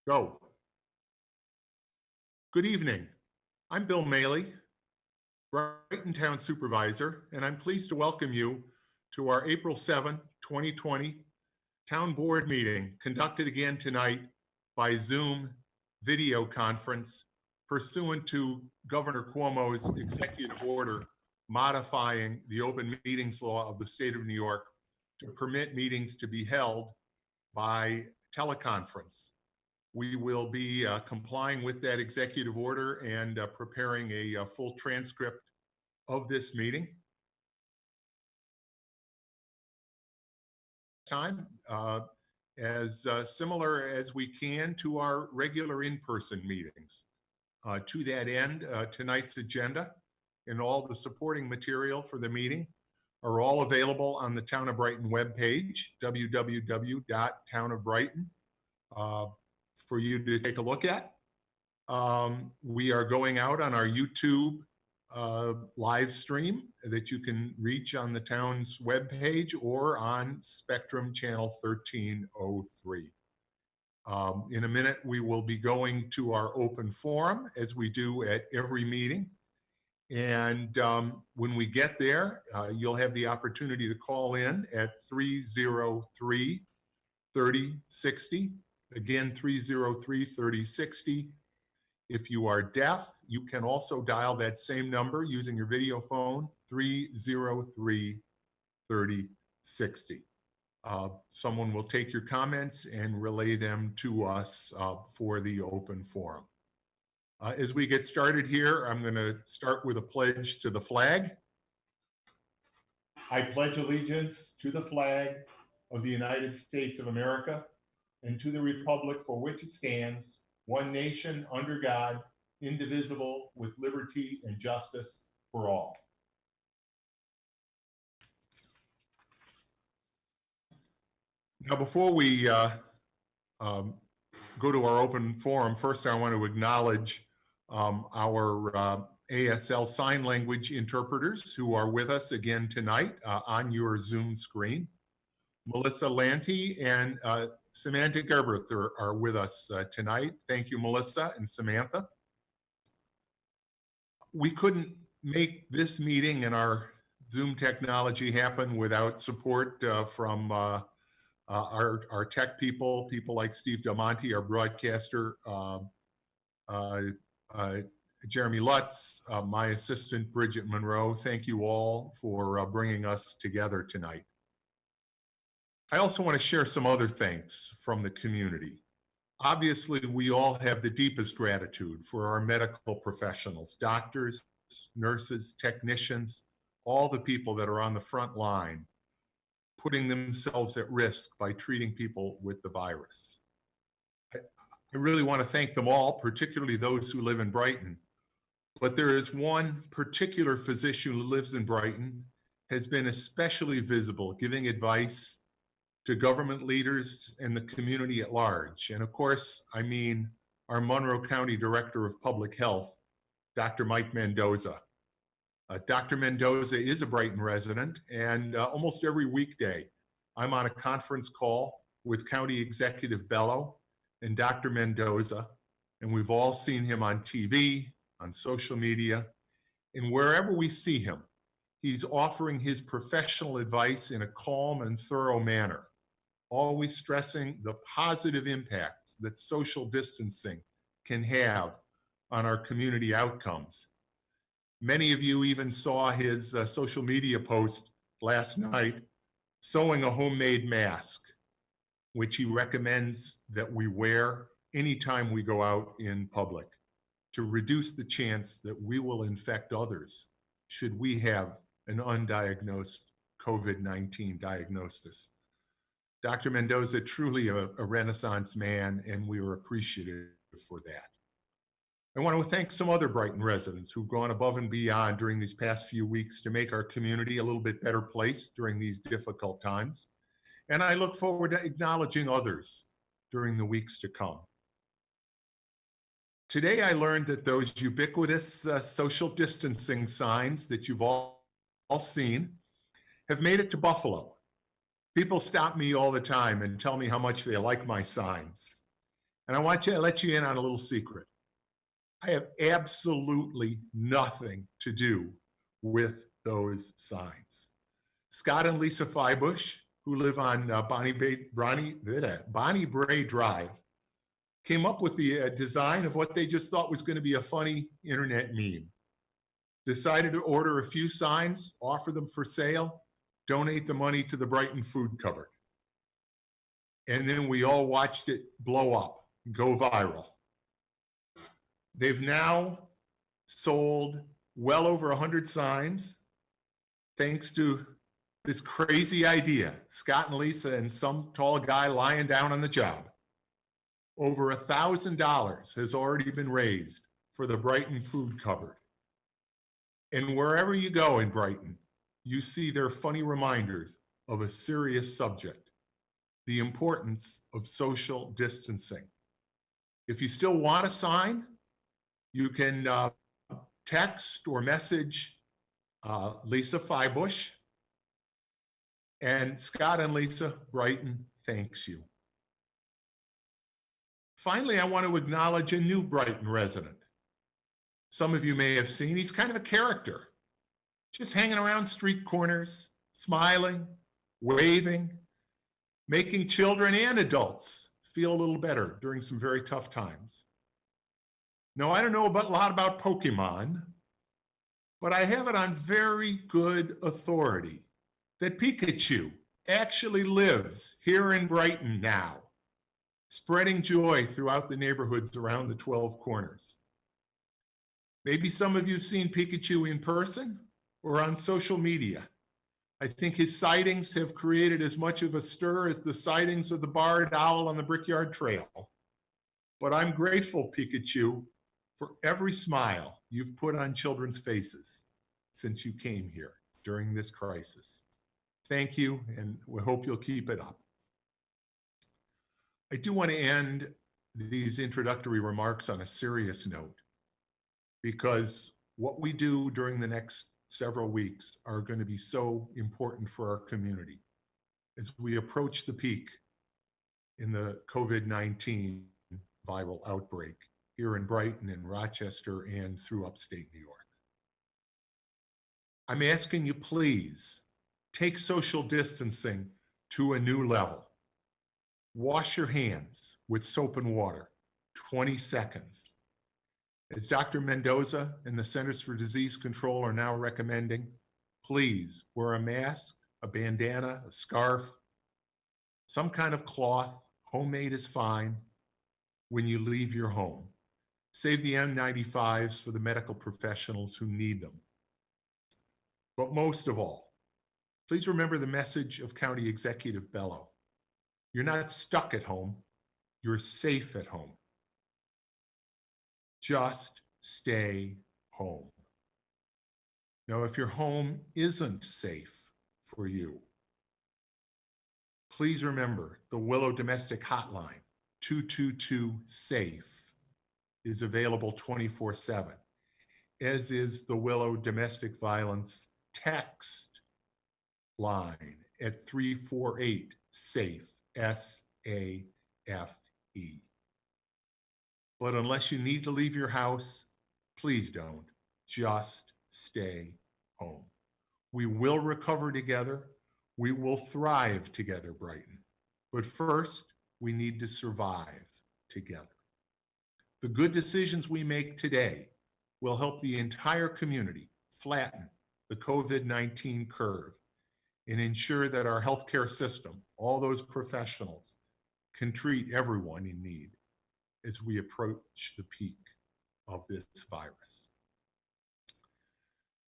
Go. Good evening. I'm Bill Maley, Brighton Town Supervisor, and I'm pleased to welcome you to our April 7, 2020 Town Board meeting, conducted again tonight by Zoom video conference pursuant to Governor Cuomo's executive order modifying the open meetings law of the state of New York to permit meetings to be held by teleconference. We will be complying with that executive order and preparing a full transcript of this meeting. Time as similar as we can to our regular in-person meetings. To that end, tonight's agenda and all the supporting material for the meeting are all available on the Town of Brighton webpage, www.townofbrighton. For you to take a look at. We are going out on our YouTube live stream that you can reach on the town's webpage or on Spectrum Channel 1303. In a minute, we will be going to our open forum as we do at every meeting. And when we get there, you'll have the opportunity to call in at 303-3060. Again, 303-3060. If you are deaf, you can also dial that same number using your video phone, 303-3060. Someone will take your comments and relay them to us for the open forum. As we get started here, I'm going to start with a pledge to the flag. I pledge allegiance to the flag of the United States of America and to the republic for which it stands, one nation under God, indivisible, with liberty and justice for all. Now, before we go to our open forum, first I want to acknowledge our ASL sign language interpreters who are with us again tonight on your Zoom screen. Melissa Lanty and Samantha Gerberth are with us tonight. Thank you, Melissa and Samantha. We couldn't make this meeting and our Zoom technology happen without support from our tech people like Steve Del Monte, our broadcaster, Jeremy Lutz, my assistant, Bridget Monroe. Thank you all for bringing us together tonight. I also want to share some other thanks from the community. Obviously, we all have the deepest gratitude for our medical professionals, doctors, nurses, technicians, all the people that are on the front line, putting themselves at risk by treating people with the virus. I really want to thank them all, particularly those who live in Brighton. But there is one particular physician who lives in Brighton, has been especially visible, giving advice to government leaders and the community at large. And of course, I mean our Monroe County Director of Public Health, Dr. Mike Mendoza. Dr. Mendoza is a Brighton resident, and almost every weekday, I'm on a conference call with County Executive Bello and Dr. Mendoza, and we've all seen him on TV, on social media, and wherever we see him, he's offering his professional advice in a calm and thorough manner, always stressing the positive impacts that social distancing can have on our community outcomes. Many of you even saw his social media post last night, sewing a homemade mask, which he recommends that we wear anytime we go out in public to reduce the chance that we will infect others should we have an undiagnosed COVID-19 diagnosis. Dr. Mendoza, truly a Renaissance man, and we are appreciative for that. I want to thank some other Brighton residents who've gone above and beyond during these past few weeks to make our community a little bit better place during these difficult times. And I look forward to acknowledging others during the weeks to come. Today, I learned that those ubiquitous social distancing signs that you've all seen have made it to Buffalo. People stop me all the time and tell me how much they like my signs. And I want to let you in on a little secret. I have absolutely nothing to do with those signs. Scott and Lisa Feibush, who live on Bonnie Bray Drive, came up with the design of what they just thought was going to be a funny internet meme. Decided to order a few signs, offer them for sale, donate the money to the Brighton Food Cupboard. And then we all watched it blow up, go viral. They've now sold well over 100 signs, thanks to this crazy idea. Scott and Lisa and some tall guy lying down on the job. Over $1,000 has already been raised for the Brighton Food Cupboard. And wherever you go in Brighton, you see their funny reminders of a serious subject, the importance of social distancing. If you still want a sign, you can text or message Lisa Feibush, and Scott and Lisa Brighton thanks you. Finally, I want to acknowledge a new Brighton resident. Some of you may have seen, he's kind of a character, just hanging around street corners, smiling, waving, making children and adults feel a little better during some very tough times. Now, I don't know a lot about Pokemon, but I have it on very good authority that Pikachu actually lives here in Brighton now, spreading joy throughout the neighborhoods around the 12 corners. Maybe some of you have seen Pikachu in person or on social media. I think his sightings have created as much of a stir as the sightings of the barred owl on the Brickyard Trail. But I'm grateful, Pikachu, for every smile you've put on children's faces since you came here during this crisis. Thank you, and we hope you'll keep it up. I do want to end these introductory remarks on a serious note, because what we do during the next several weeks are going to be so important for our community as we approach the peak in the COVID-19 viral outbreak here in Brighton and Rochester and through upstate New York. I'm asking you, please take social distancing to a new level. Wash your hands with soap and water, 20 seconds. As Dr. Mendoza and the Centers for Disease Control are now recommending, please wear a mask, a bandana, a scarf, some kind of cloth, homemade is fine, when you leave your home. Save the N95s for the medical professionals who need them. But most of all, please remember the message of County Executive Bello. You're not stuck at home, you're safe at home. Just stay home. Now, if your home isn't safe for you, please remember the Willow Domestic Hotline, 222-SAFE, is available 24/7, as is the Willow Domestic Violence text line at 348-SAFE, S-A-F-E. But unless you need to leave your house, please don't. Just stay home. We will recover together. We will thrive together, Brighton. But first, we need to survive together. The good decisions we make today will help the entire community flatten the COVID-19 curve and ensure that our healthcare system, all those professionals, can treat everyone in need as we approach the peak of this virus.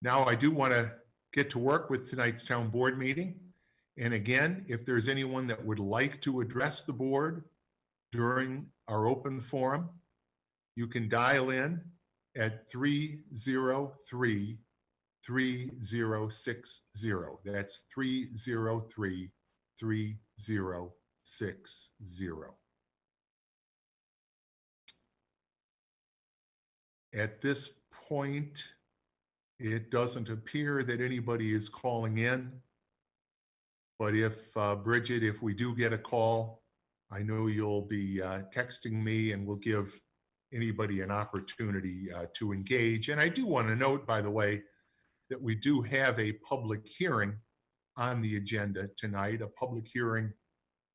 Now, I do want to get to work with tonight's town board meeting. And again, if there's anyone that would like to address the board during our open forum, you can dial in at 303-3060. That's 303-3060. At this point, it doesn't appear that anybody is calling in. But if, Bridget, if we do get a call, I know you'll be texting me, and we'll give anybody an opportunity to engage. And I do want to note, by the way, that we do have a public hearing on the agenda tonight, a public hearing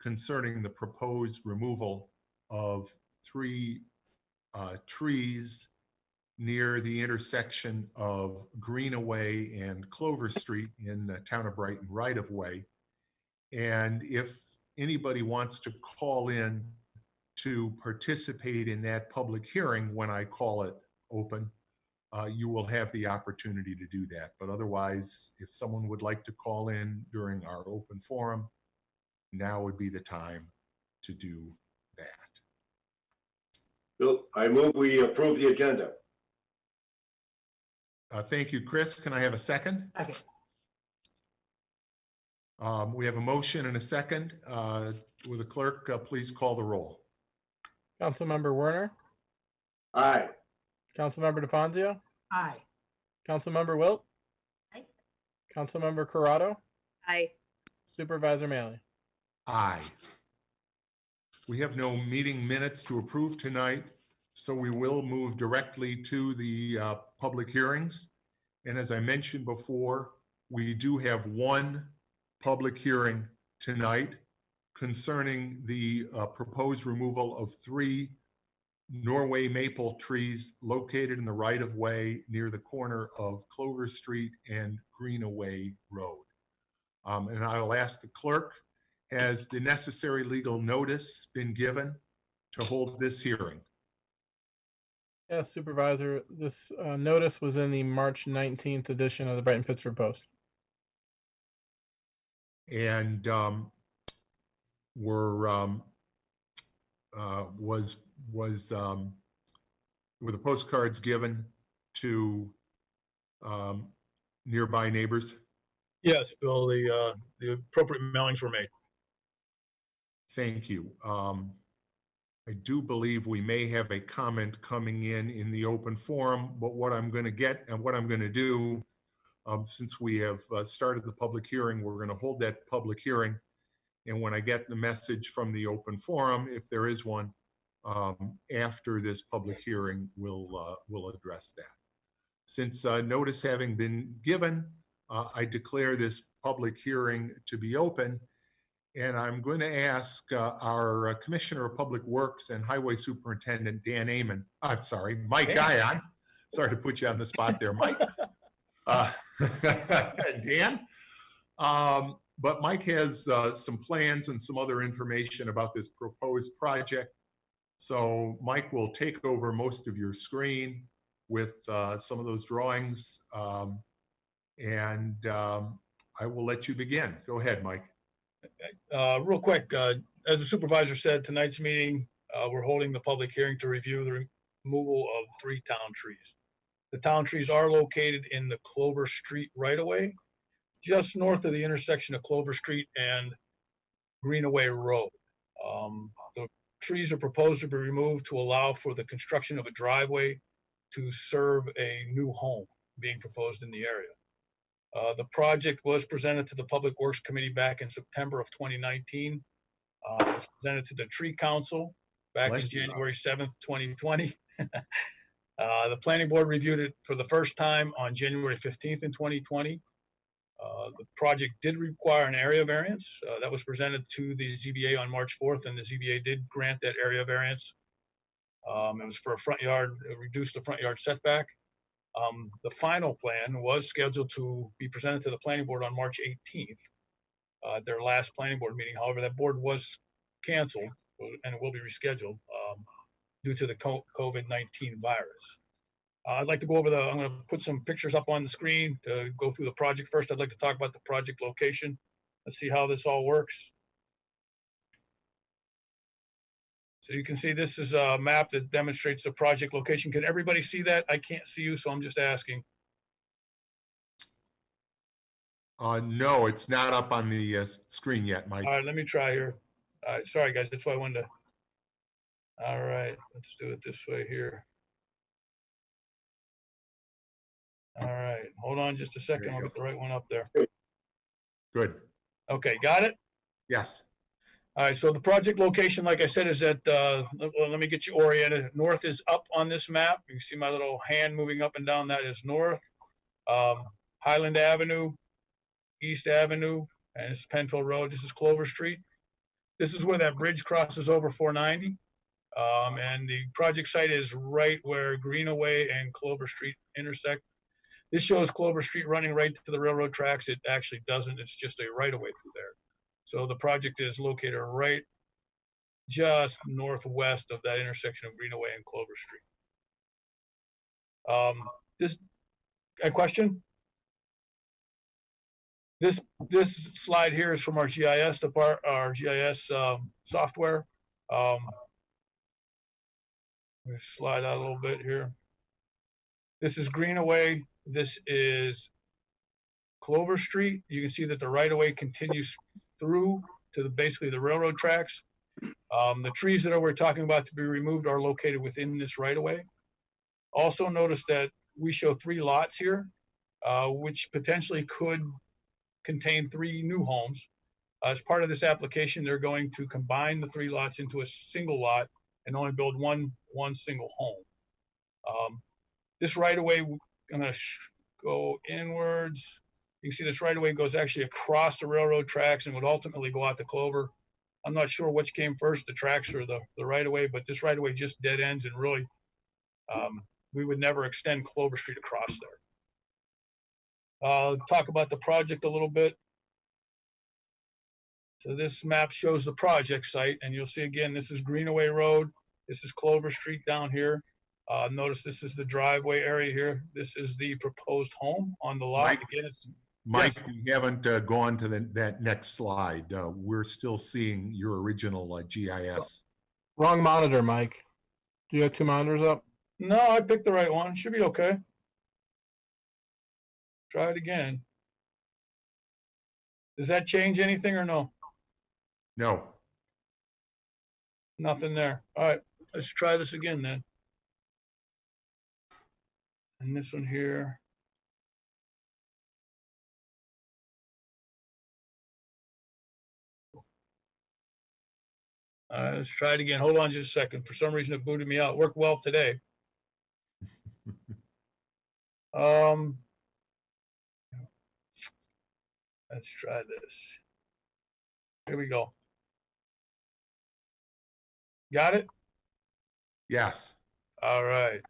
concerning the proposed removal of 3 trees near the intersection of Greenaway and Clover Street in the town of Brighton right-of-way. And if anybody wants to call in to participate in that public hearing when I call it open, you will have the opportunity to do that. But otherwise, if someone would like to call in during our open forum, now would be the time to do that. Bill, I move we approve the agenda. Thank you, Chris. Can I have a second? Okay. We have a motion and a second. Will the clerk please call the roll? Councilmember Werner, Aye. Councilmember DeFazio, Aye. Councilmember Wilt, Aye. Councilmember Corrado, Aye. Supervisor Maley. Aye. We have no meeting minutes to approve tonight, so we will move directly to the public hearings. And as I mentioned before, we do have one public hearing tonight concerning the proposed removal of 3 Norway maple trees located in the right-of-way near the corner of Clover Street and Greenaway Road. And I'll ask the clerk, has the necessary legal notice been given to hold this hearing? Yes, Supervisor, this notice was in the March 19th edition of the Brighton Pittsburgh Post. And were the postcards given to nearby neighbors? Yes, Bill, the appropriate mailings were made. Thank you. I do believe we may have a comment coming in the open forum, but what I'm going to get and what I'm going to do, since we have started the public hearing, we're going to hold that public hearing. And when I get the message from the open forum, if there is one, after this public hearing, we'll address that. Since notice having been given, I declare this public hearing to be open. And I'm going to ask our Commissioner of Public Works and Highway Superintendent Dan Amon, I'm sorry, Mike Guyon. Sorry to put you on the spot there, Mike. Dan. But Mike has some plans and some other information about this proposed project. So Mike will take over most of your screen with some of those drawings. And I will let you begin. Go ahead, Mike. Real quick, as the supervisor said, tonight's meeting, we're holding the public hearing to review the removal of 3 town trees. The town trees are located in the Clover Street right-of-way, just north of the intersection of Clover Street and Greenaway Road. The trees are proposed to be removed to allow for the construction of a driveway to serve a new home being proposed in the area. The project was presented to the Public Works Committee back in September of 2019. It was presented to the Tree Council back in January 7th, 2020. The Planning Board reviewed it for the first time on January 15th in 2020. The project did require an area variance. That was presented to the ZBA on March 4th, and the ZBA did grant that area variance. It was for a front yard, reduce the front yard setback. The final plan was scheduled to be presented to the Planning Board on March 18th, their last Planning Board meeting. However, that board was canceled and it will be rescheduled due to the COVID-19 virus. I'd like to go over I'm going to put some pictures up on the screen to go through the project. First, I'd like to talk about the project location. Let's see how this all works. So you can see this is a map that demonstrates the project location. Can everybody see that? I can't see you, so I'm just asking. No, it's not up on the screen yet, Mike. All right, let me try here. All right, sorry guys, that's why I wanted to. All right, let's do it this way here. All right, hold on just a second. I'll get the right one up there. Good. Okay, got it? Yes. All right, so the project location, like I said, is at, let me get you oriented. North is up on this map. You can see my little hand moving up and down. That is north. Highland Avenue, East Avenue, and this is Penfield Road. This is Clover Street. This is where that bridge crosses over 490. And the project site is right where Greenaway and Clover Street intersect. This shows Clover Street running right to the railroad tracks. It actually doesn't. It's just a right of way through there. So the project is located right just northwest of that intersection of Greenaway and Clover Street. A question? This slide here is from our GIS software. Let me slide out a little bit here. This is Greenaway. This is Clover Street. You can see that the right of way continues through to basically the railroad tracks. The trees that we're talking about to be removed are located within this right of way. Also notice that we show 3 lots here, which potentially could contain 3 new homes. As part of this application, they're going to combine the 3 lots into a single lot and only build one single home. This right of way, I'm going to go inwards. You can see this right of way goes actually across the railroad tracks and would ultimately go out to Clover. I'm not sure which came first, the tracks or the right of way, but this right of way just dead ends, and really, we would never extend Clover Street across there. Talk about the project a little bit. So this map shows the project site, and you'll see again, this is Greenaway Road. This is Clover Street down here. Notice this is the driveway area here. This is the proposed home on the lot. Again, it's Mike, yes. we haven't gone to that next slide. We're still seeing your original GIS. Wrong monitor, Mike. Do you have 2 monitors up? No, I picked the right one. Should be okay. Try it again. Does that change anything or no? No. Nothing there. All right, let's try this again then. And this one here. All right, let's try it again. Hold on just a second. For some reason, it booted me out. Worked well today. Let's try this. Here we go. Got it? Yes. All right.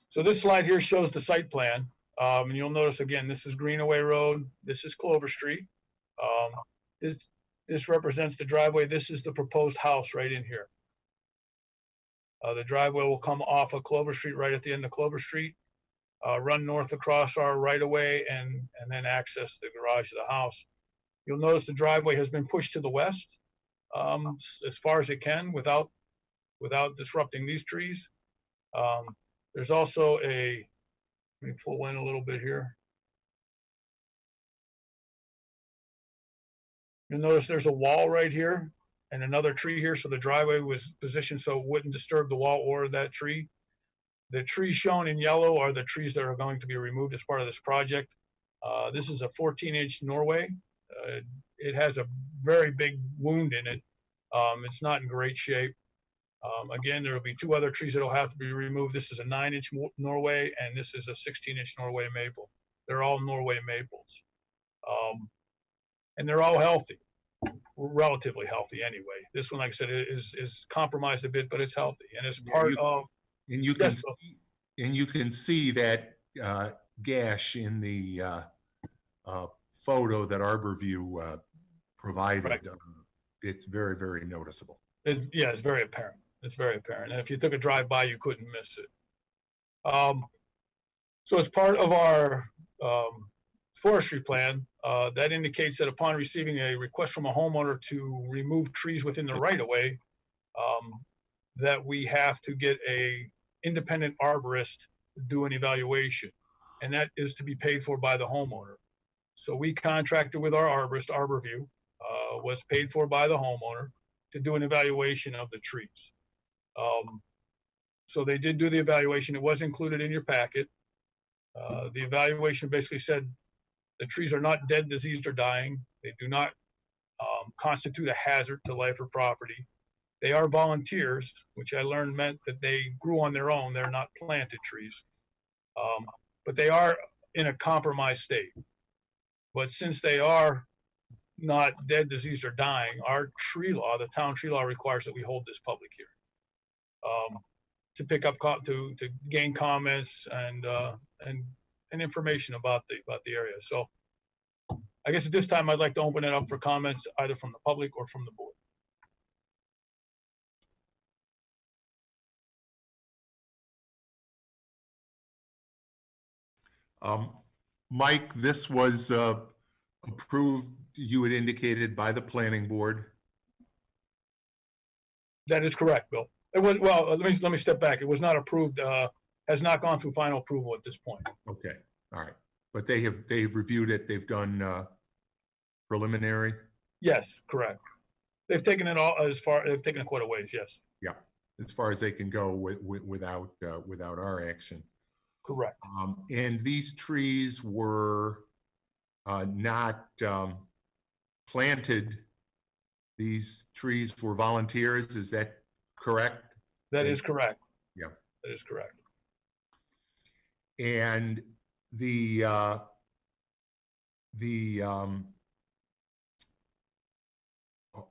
So this slide here shows the site plan. And you'll notice again, this is Greenaway Road. This is Clover Street. This represents the driveway. This is the proposed house right in here. The driveway will come off of Clover Street right at the end of Clover Street, run north across our right of way, and then access the garage of the house. You'll notice the driveway has been pushed to the west as far as it can without disrupting these trees. There's also let me pull in a little bit here. You'll notice there's a wall right here and another tree here. So the driveway was positioned so it wouldn't disturb the wall or that tree. The trees shown in yellow are the trees that are going to be removed as part of this project. This is a 14-inch Norway. It has a very big wound in it. It's not in great shape. Again, there will be 2 other trees that will have to be removed. This is a 9-inch Norway, and this is a 16-inch Norway maple. They're all Norway maples. And they're all healthy, relatively healthy anyway. This one, like I said, is compromised a bit, but it's healthy. And it's part of. And you can see that gash in the photo that ArborView provided. Right. It's very, very noticeable. It's very apparent. It's very apparent. And if you took a drive by, you couldn't miss it. So as part of our forestry plan, that indicates that upon receiving a request from a homeowner to remove trees within the right of way, that we have to get a independent arborist to do an evaluation, and that is to be paid for by the homeowner. So we contracted with our arborist, ArborView, was paid for by the homeowner to do an evaluation of the trees. So they did do the evaluation. It was included in your packet. The evaluation basically said the trees are not dead, diseased, or dying. They do not constitute a hazard to life or property. They are volunteers, which I learned meant that they grew on their own. They're not planted trees. But they are in a compromised state. But since they are not dead, diseased, or dying, our tree law, the town tree law, requires that we hold this public hearing to pick up to gain comments and information about the area. So I guess at this time I'd like to open it up for comments either from the public or from the board. Mike, this was approved, you had indicated, by the planning board. That is correct, Bill. It was, well, let me step back. It was not approved, has not gone through final approval at this point. Okay, all right. But they've reviewed it, they've done preliminary? Yes, correct. They've taken it all they've taken it quite a ways, yes. Yeah, as far as they can go without our action. Correct. And these trees were not planted. These trees were volunteers, is that correct? That is correct. Yeah. That is correct. And the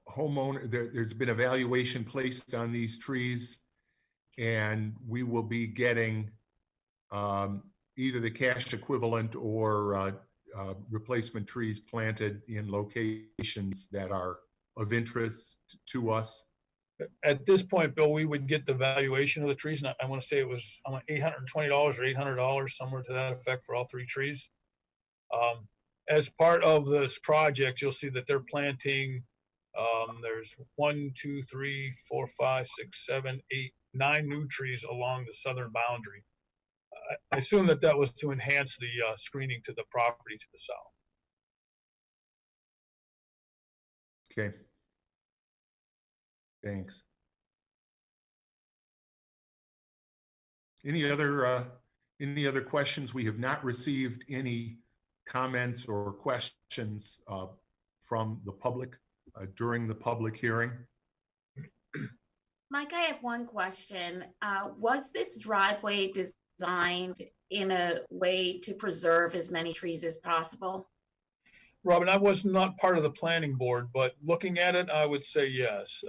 homeowner, there's been a valuation placed on these trees, and we will be getting either the cash equivalent or replacement trees planted in locations that are of interest to us. At this point, Bill, we would get the valuation of the trees, and I want to say it was $820 or $800, somewhere to that effect, for all three trees. As part of this project, you'll see that they're planting, there's 1, 2, 3, 4, 5, 6, 7, 8, 9 new trees along the southern boundary. I assume that was to enhance the screening to the property to the south. Okay. Thanks. Any other questions? We have not received any comments or questions from the public during the public hearing. Mike, I have one question. Was this driveway designed in a way to preserve as many trees as possible? Robin, I was not part of the planning board, but looking at it, I would say yes.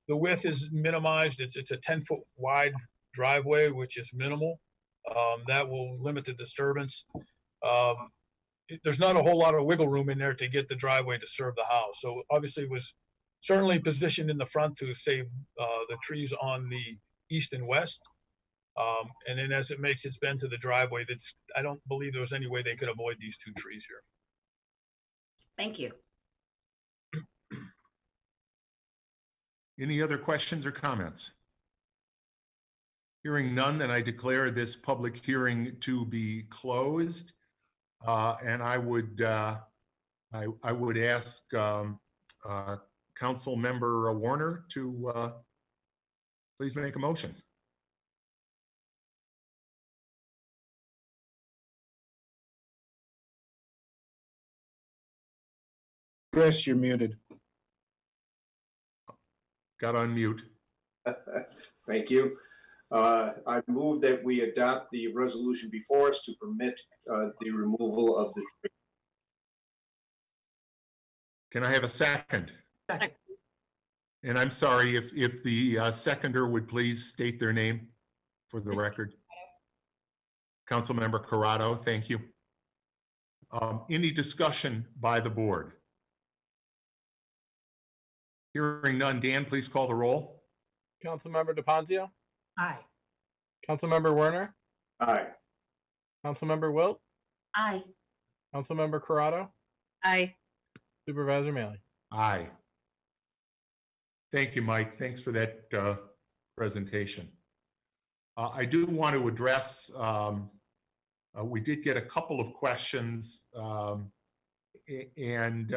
The width is minimized. It's a 10-foot wide driveway, which is minimal. That will limit the disturbance. There's not a whole lot of wiggle room in there to get the driveway to serve the house. So obviously it was certainly positioned in the front to save the trees on the east and west. And then as it makes its bend to the driveway, I don't believe there was any way they could avoid these two trees here. Thank you. Any other questions or comments? Hearing none, then I declare this public hearing to be closed. And I would ask Council Member Warner to please make a motion. Chris, you're muted. Got on mute. Thank you. I move that we adopt the resolution before us to permit the removal of the tree. Can I have a second? And I'm sorry if the seconder would please state their name for the record. Councilmember Corrado, thank you. Any discussion by the board? Hearing none, Dan, please call the roll. Councilmember DePonzio, Aye. Councilmember Werner, Aye. Councilmember Wilt, Aye. Councilmember Corrado, Aye. Supervisor Mealy. Aye. Thank you, Mike. Thanks for that presentation. I do want to address, we did get a couple of questions, and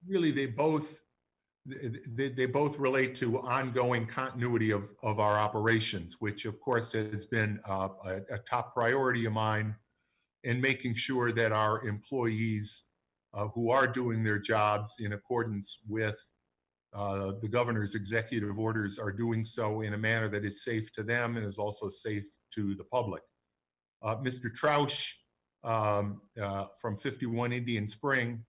really they both relate to ongoing continuity of our operations, which of course has been a top priority of mine, and making sure that our employees who are doing their jobs in accordance with the governor's executive orders are doing so in a manner that is safe to them and is also safe to the public. Mr. Troush from 51 Indian Spring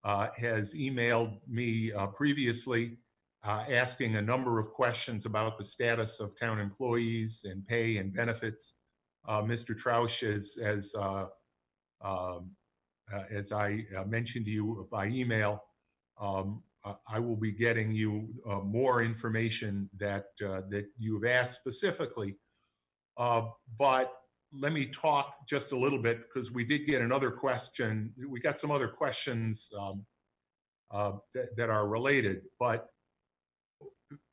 has emailed me previously asking a number of questions about the status of town employees and pay and benefits. Mr. Troush, as I mentioned to you by email, I will be getting you more information that you have asked specifically. But let me talk just a little bit, because we did get another question. We got some other questions that are related, but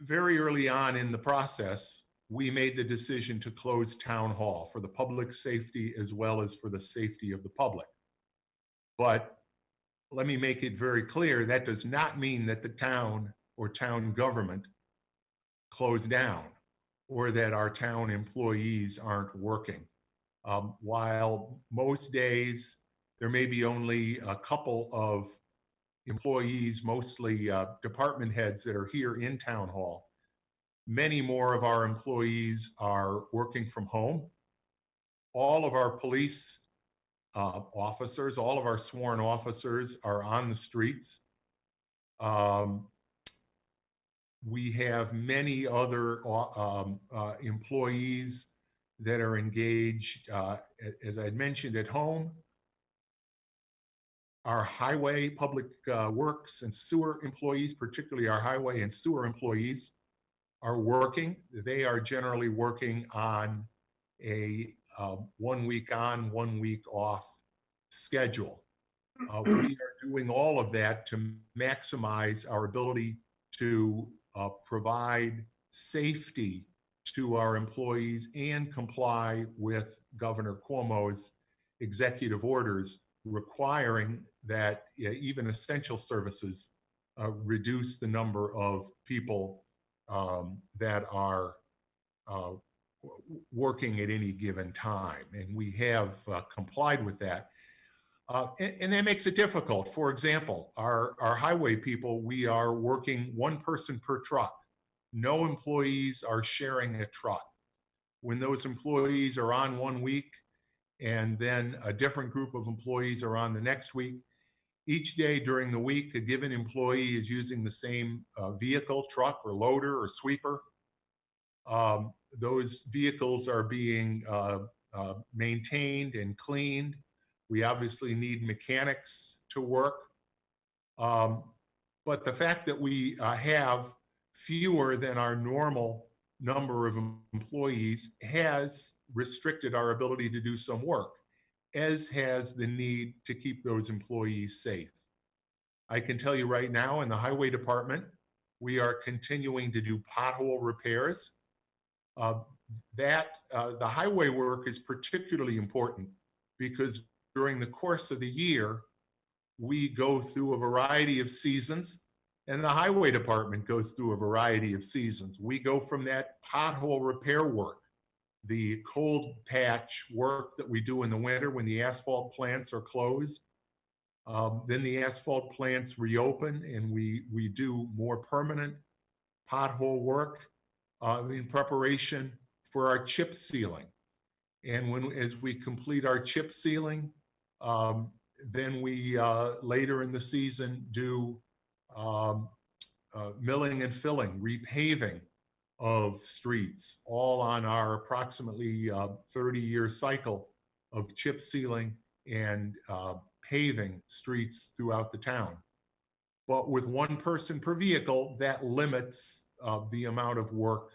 very early on in the process, we made the decision to close town hall for the public safety as well as for the safety of the public. But let me make it very clear, that does not mean that the town or town government closed down or that our town employees aren't working. While most days there may be only a couple of employees, mostly department heads, that are here in town hall, many more of our employees are working from home. All of our police officers, all of our sworn officers are on the streets. We have many other employees that are engaged, as I mentioned, at home. Our highway, public works and sewer employees, particularly our highway and sewer employees, are working. They are generally working on a 1 week on, 1 week off schedule. We are doing all of that to maximize our ability to provide safety to our employees and comply with Governor Cuomo's executive orders requiring that even essential services reduce the number of people that are working at any given time. And we have complied with that. And that makes it difficult. For example, our highway people, we are working one person per truck. No employees are sharing a truck. When those employees are on 1 week and then a different group of employees are on the next week, each day during the week, a given employee is using the same vehicle, truck or loader or sweeper. Those vehicles are being maintained and cleaned. We obviously need mechanics to work. But the fact that we have fewer than our normal number of employees has restricted our ability to do some work, as has the need to keep those employees safe. I can tell you right now, in the highway department, we are continuing to do pothole repairs. The highway work is particularly important because during the course of the year, we go through a variety of seasons, and the highway department goes through a variety of seasons. We go from that pothole repair work, the cold patch work that we do in the winter when the asphalt plants are closed. Then the asphalt plants reopen and we do more permanent pothole work in preparation for our chip sealing. And as we complete our chip sealing, then we later in the season do milling and filling, repaving of streets, all on our approximately 30-year cycle of chip sealing and paving streets throughout the town. But with one person per vehicle, that limits the amount of work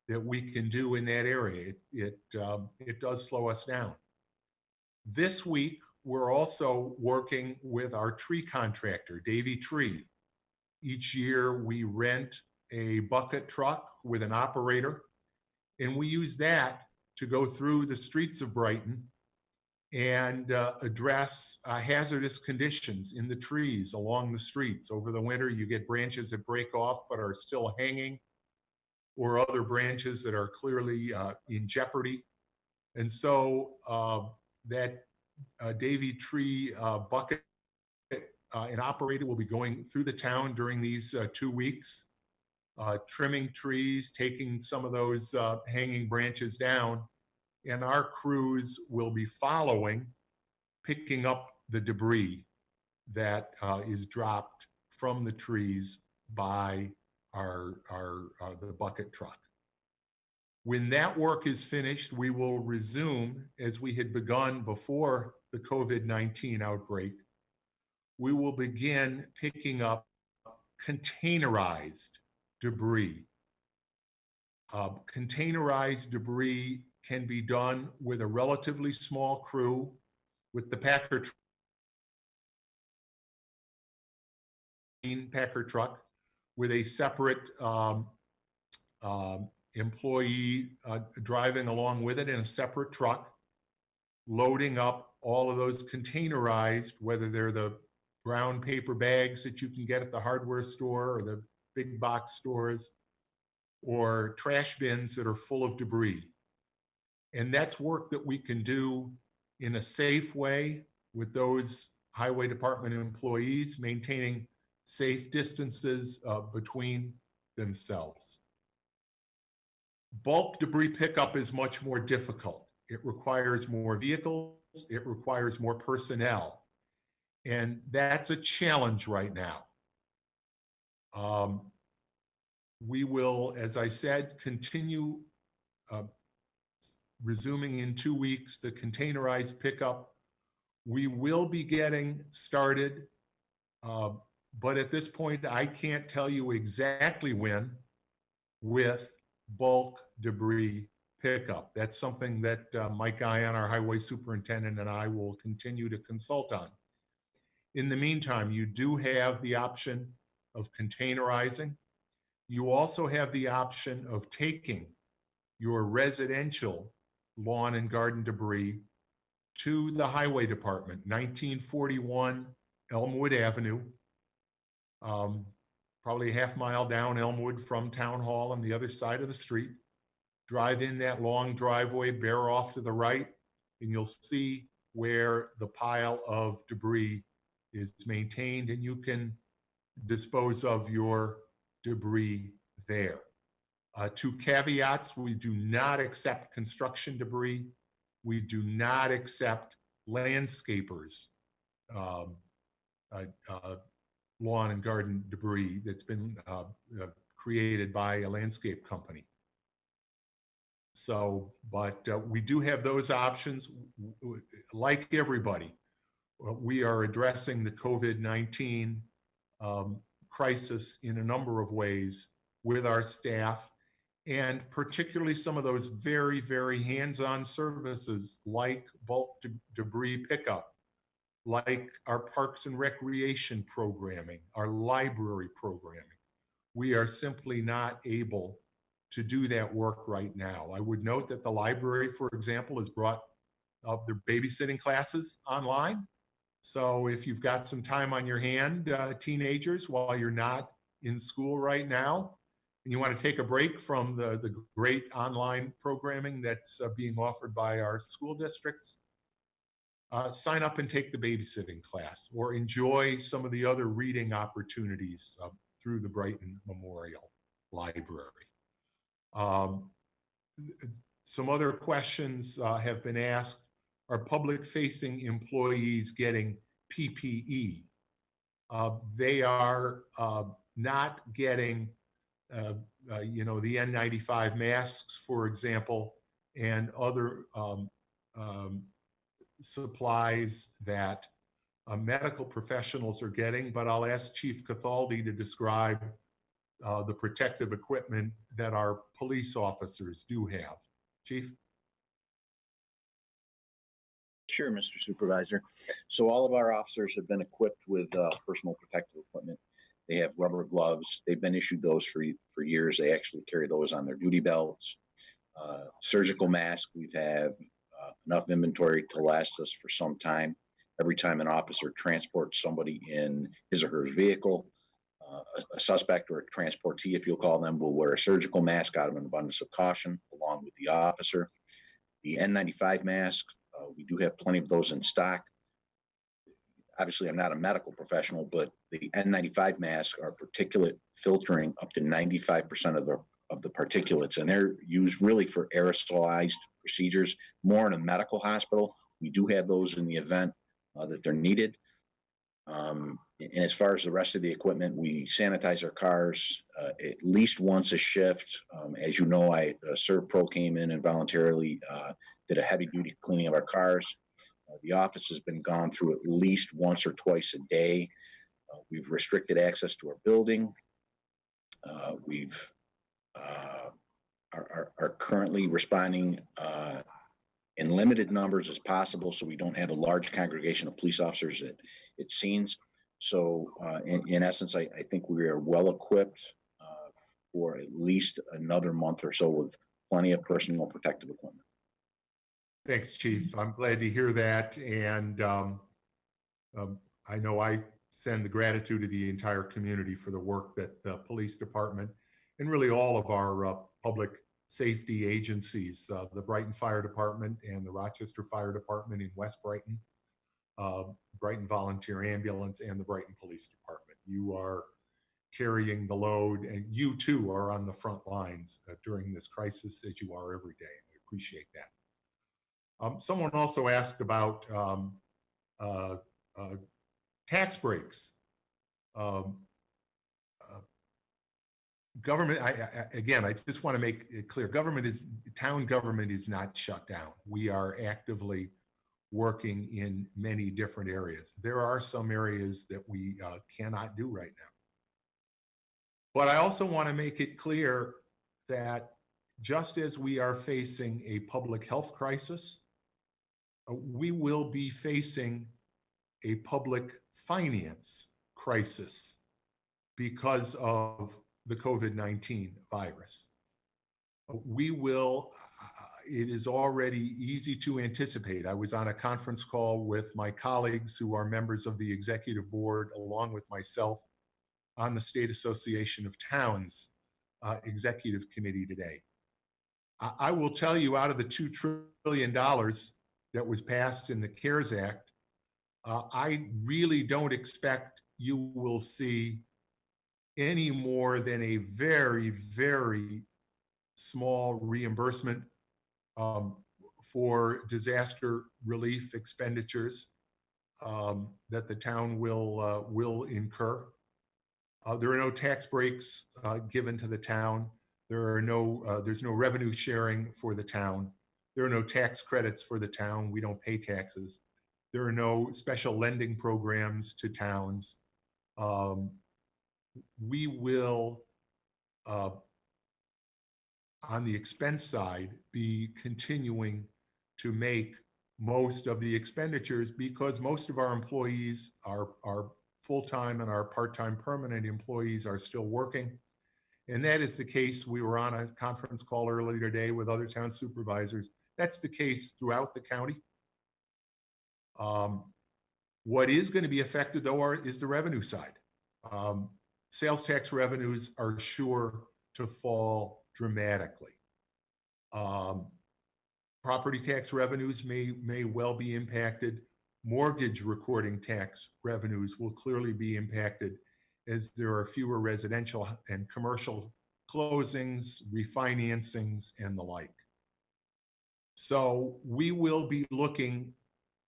that we can do in that area. It does slow us down. This week, we're also working with our tree contractor, Davey Tree. Each year, we rent a bucket truck with an operator, and we use that to go through the streets of Brighton and address hazardous conditions in the trees along the streets. Over the winter, you get branches that break off but are still hanging, or other branches that are clearly in jeopardy. And so that Davey Tree bucket an operator will be going through the town during these 2 weeks, trimming trees, taking some of those hanging branches down, and our crews will be following, picking up the debris that is dropped from the trees by the bucket truck. When that work is finished, we will resume, as we had begun before the COVID-19 outbreak, we will begin picking up containerized debris. Containerized debris can be done with a relatively small crew, with the Packer truck, with a separate employee driving along with it in a separate truck, loading up all of those containerized, whether they're the brown paper bags that you can get at the hardware store or the big box stores, or trash bins that are full of debris. And that's work that we can do in a safe way with those highway department employees, maintaining safe distances between themselves. Bulk debris pickup is much more difficult. It requires more vehicles, it requires more personnel, and that's a challenge right now. We will, as I said, continue resuming in 2 weeks the containerized pickup. We will be getting started, but at this point, I can't tell you exactly when with bulk debris pickup. That's something that Mike Guyon, our highway superintendent, and I will continue to consult on. In the meantime, you do have the option of containerizing. You also have the option of taking your residential lawn and garden debris to the highway department, 1941 Elmwood Avenue, probably a half mile down Elmwood from Town Hall on the other side of the street. Drive in that long driveway, bear off to the right, and you'll see where the pile of debris is maintained, and you can dispose of your debris there. 2 caveats: we do not accept construction debris. We do not accept landscapers' lawn and garden debris that's been created by a landscape company. So, but we do have those options. Like everybody, we are addressing the COVID-19 crisis in a number of ways with our staff, and particularly some of those very, very hands-on services like bulk debris pickup, like our parks and recreation programming, our library programming. We are simply not able to do that work right now. I would note that the library, for example, has brought up their babysitting classes online. So if you've got some time on your hand, teenagers, while you're not in school right now, and you want to take a break from the great online programming that's being offered by our school districts, sign up and take the babysitting class, or enjoy some of the other reading opportunities through the Brighton Memorial Library. Some other questions have been asked. Are public-facing employees getting PPE? They are not getting, the N95 masks, for example, and other supplies that medical professionals are getting, but I'll ask Chief Cathaldi to describe the protective equipment that our police officers do have. Chief? Sure, Mr. Supervisor. So all of our officers have been equipped with personal protective equipment. They have rubber gloves. They've been issued those for years. They actually carry those on their duty belts. Surgical mask, we've had enough inventory to last us for some time. Every time an officer transports somebody in his or her vehicle, a suspect or a transportee, if you'll call them, will wear a surgical mask out of an abundance of caution along with the officer. The N95 mask, we do have plenty of those in stock. obviously I'm not a medical professional, but the N95 masks are particulate filtering up to 95% of the particulates, and they're used really for aerosolized procedures, more in a medical hospital. We do have those in the event that they're needed. And as far as the rest of the equipment, we sanitize our cars at least once a shift. As you know, ServPro came in and voluntarily did a heavy duty cleaning of our cars. The office has been gone through at least once or twice a day. We've restricted access to our building. We've are currently responding in limited numbers as possible, so we don't have a large congregation of police officers at scenes. So in essence, I think we are well equipped for at least another month or so with plenty of personal protective equipment. Thanks, Chief. I'm glad to hear that. And I know I send the gratitude to the entire community for the work that the police department and really all of our public safety agencies, the Brighton Fire Department and the Rochester Fire Department in West Brighton, Brighton Volunteer Ambulance, and the Brighton Police Department. You are carrying the load, and you too are on the front lines during this crisis, as you are every day. I appreciate that. Someone also asked about tax breaks. Government, again, I just want to make it clear, town government is not shut down. We are actively working in many different areas. There are some areas that we cannot do right now. But I also want to make it clear that just as we are facing a public health crisis, we will be facing a public finance crisis because of the COVID-19 virus. It is already easy to anticipate. I was on a conference call with my colleagues who are members of the executive board, along with myself, on the State Association of Towns executive committee today. I will tell you, out of the $2 trillion that was passed in the CARES Act, I really don't expect you will see any more than a very, very small reimbursement for disaster relief expenditures that the town will incur. There are no tax breaks given to the town. There's no revenue sharing for the town. There are no tax credits for the town. We don't pay taxes. There are no special lending programs to towns. We will, on the expense side, be continuing to make most of the expenditures because most of our employees are full-time and our part-time permanent employees are still working. And that is the case. We were on a conference call earlier today with other town supervisors. That's the case throughout the county. What is going to be affected, though, is the revenue side. Sales tax revenues are sure to fall dramatically. Property tax revenues may well be impacted. Mortgage recording tax revenues will clearly be impacted as there are fewer residential and commercial closings, refinancings, and the like. So we will be looking,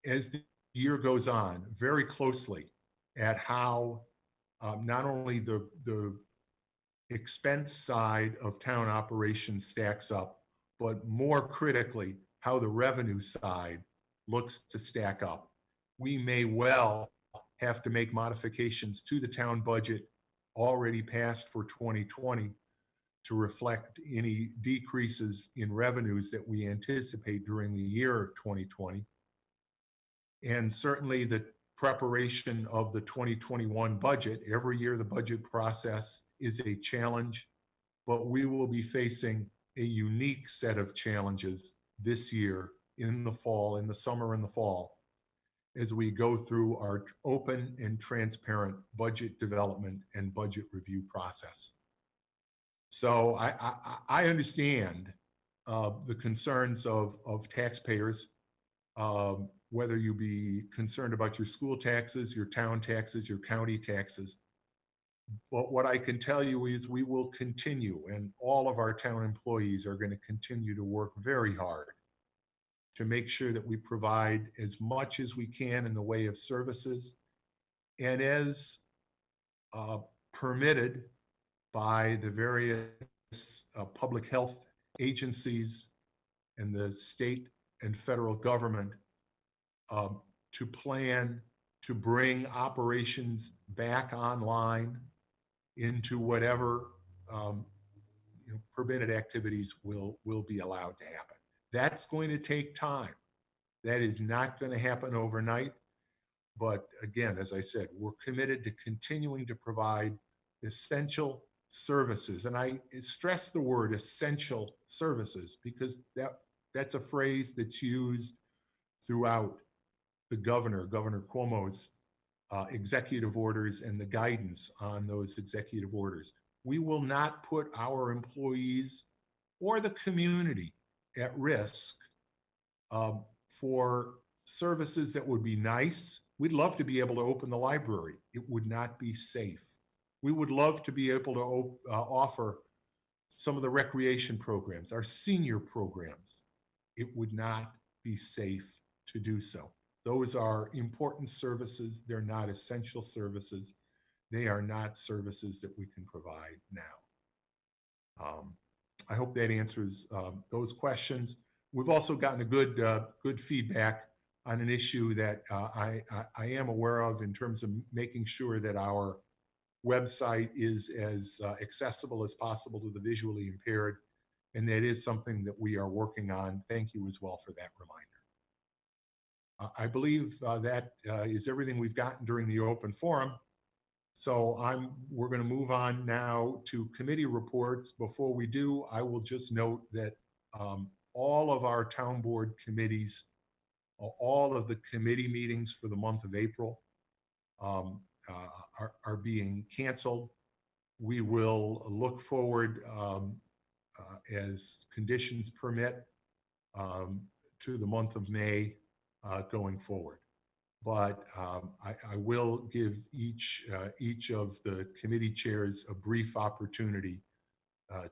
as the year goes on, very closely at how not only the expense side of town operations stacks up, but more critically, how the revenue side looks to stack up. We may well have to make modifications to the town budget already passed for 2020 to reflect any decreases in revenues that we anticipate during the year of 2020. And certainly the preparation of the 2021 budget, every year the budget process is a challenge, but we will be facing a unique set of challenges this year in the fall, in the summer and the fall, as we go through our open and transparent budget development and budget review process. So I understand the concerns of taxpayers. whether you be concerned about your school taxes, your town taxes, your county taxes. But what I can tell you is we will continue, and all of our town employees are going to continue to work very hard to make sure that we provide as much as we can in the way of services and as permitted by the various public health agencies and the state and federal government to plan to bring operations back online into whatever permitted activities will be allowed to happen. That's going to take time. That is not going to happen overnight. But again, as I said, we're committed to continuing to provide essential services. And I stress the word essential services because that's a phrase that's used throughout the Governor Cuomo's executive orders and the guidance on those executive orders. We will not put our employees or the community at risk for services that would be nice. We'd love to be able to open the library. It would not be safe. We would love to be able to offer some of the recreation programs, our senior programs. It would not be safe to do so. Those are important services. They're not essential services. They are not services that we can provide now. I hope that answers those questions. We've also gotten a good feedback on an issue that I am aware of in terms of making sure that our website is as accessible as possible to the visually impaired. And that is something that we are working on. Thank you as well for that reminder. I believe that is everything we've gotten during the open forum. So we're going to move on now to committee reports. Before we do, I will just note that all of our town board committees, all of the committee meetings for the month of April are being canceled. We will look forward as conditions permit to the month of May going forward. But I will give each of the committee chairs a brief opportunity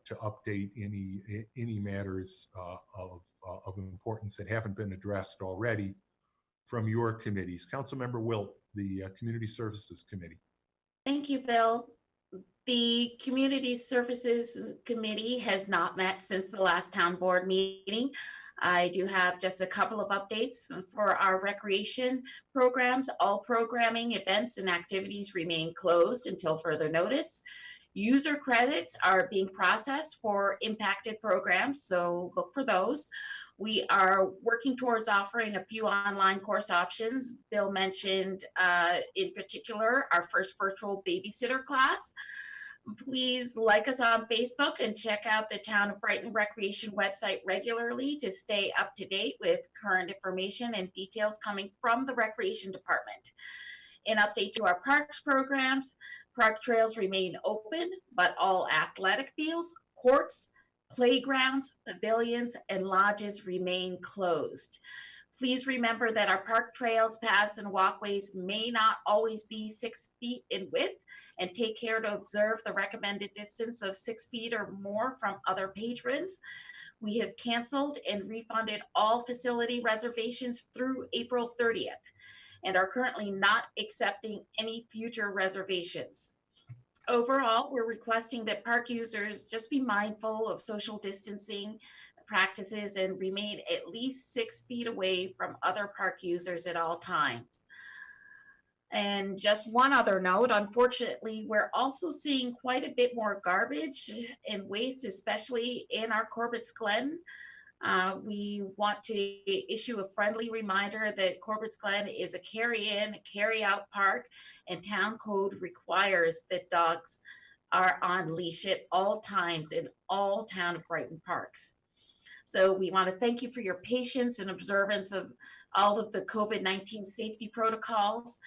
to update any matters of importance that haven't been addressed already from your committees. Councilmember Wilt, the Community Services Committee. Thank you, Bill. The Community Services Committee has not met since the last town board meeting. I do have just a couple of updates for our recreation programs. All programming, events, and activities remain closed until further notice. User credits are being processed for impacted programs, so look for those. We are working towards offering a few online course options. Bill mentioned in particular our first virtual babysitter class. Please like us on Facebook and check out the Town of Brighton Recreation website regularly to stay up to date with current information and details coming from the Recreation Department. An update to our parks programs: park trails remain open, but all athletic fields, courts, playgrounds, pavilions, and lodges remain closed. Please remember that our park trails, paths, and walkways may not always be 6 feet in width, and take care to observe the recommended distance of 6 feet or more from other patrons. We have canceled and refunded all facility reservations through April 30th and are currently not accepting any future reservations. Overall, we're requesting that park users just be mindful of social distancing practices and remain at least 6 feet away from other park users at all times. And just one other note, unfortunately, we're also seeing quite a bit more garbage and waste, especially in our Corbett's Glen. We want to issue a friendly reminder that Corbett's Glen is a carry-in, carry-out park, and town code requires that dogs are on leash at all times in all Town of Brighton parks. So we want to thank you for your patience and observance of all of the COVID-19 safety protocols.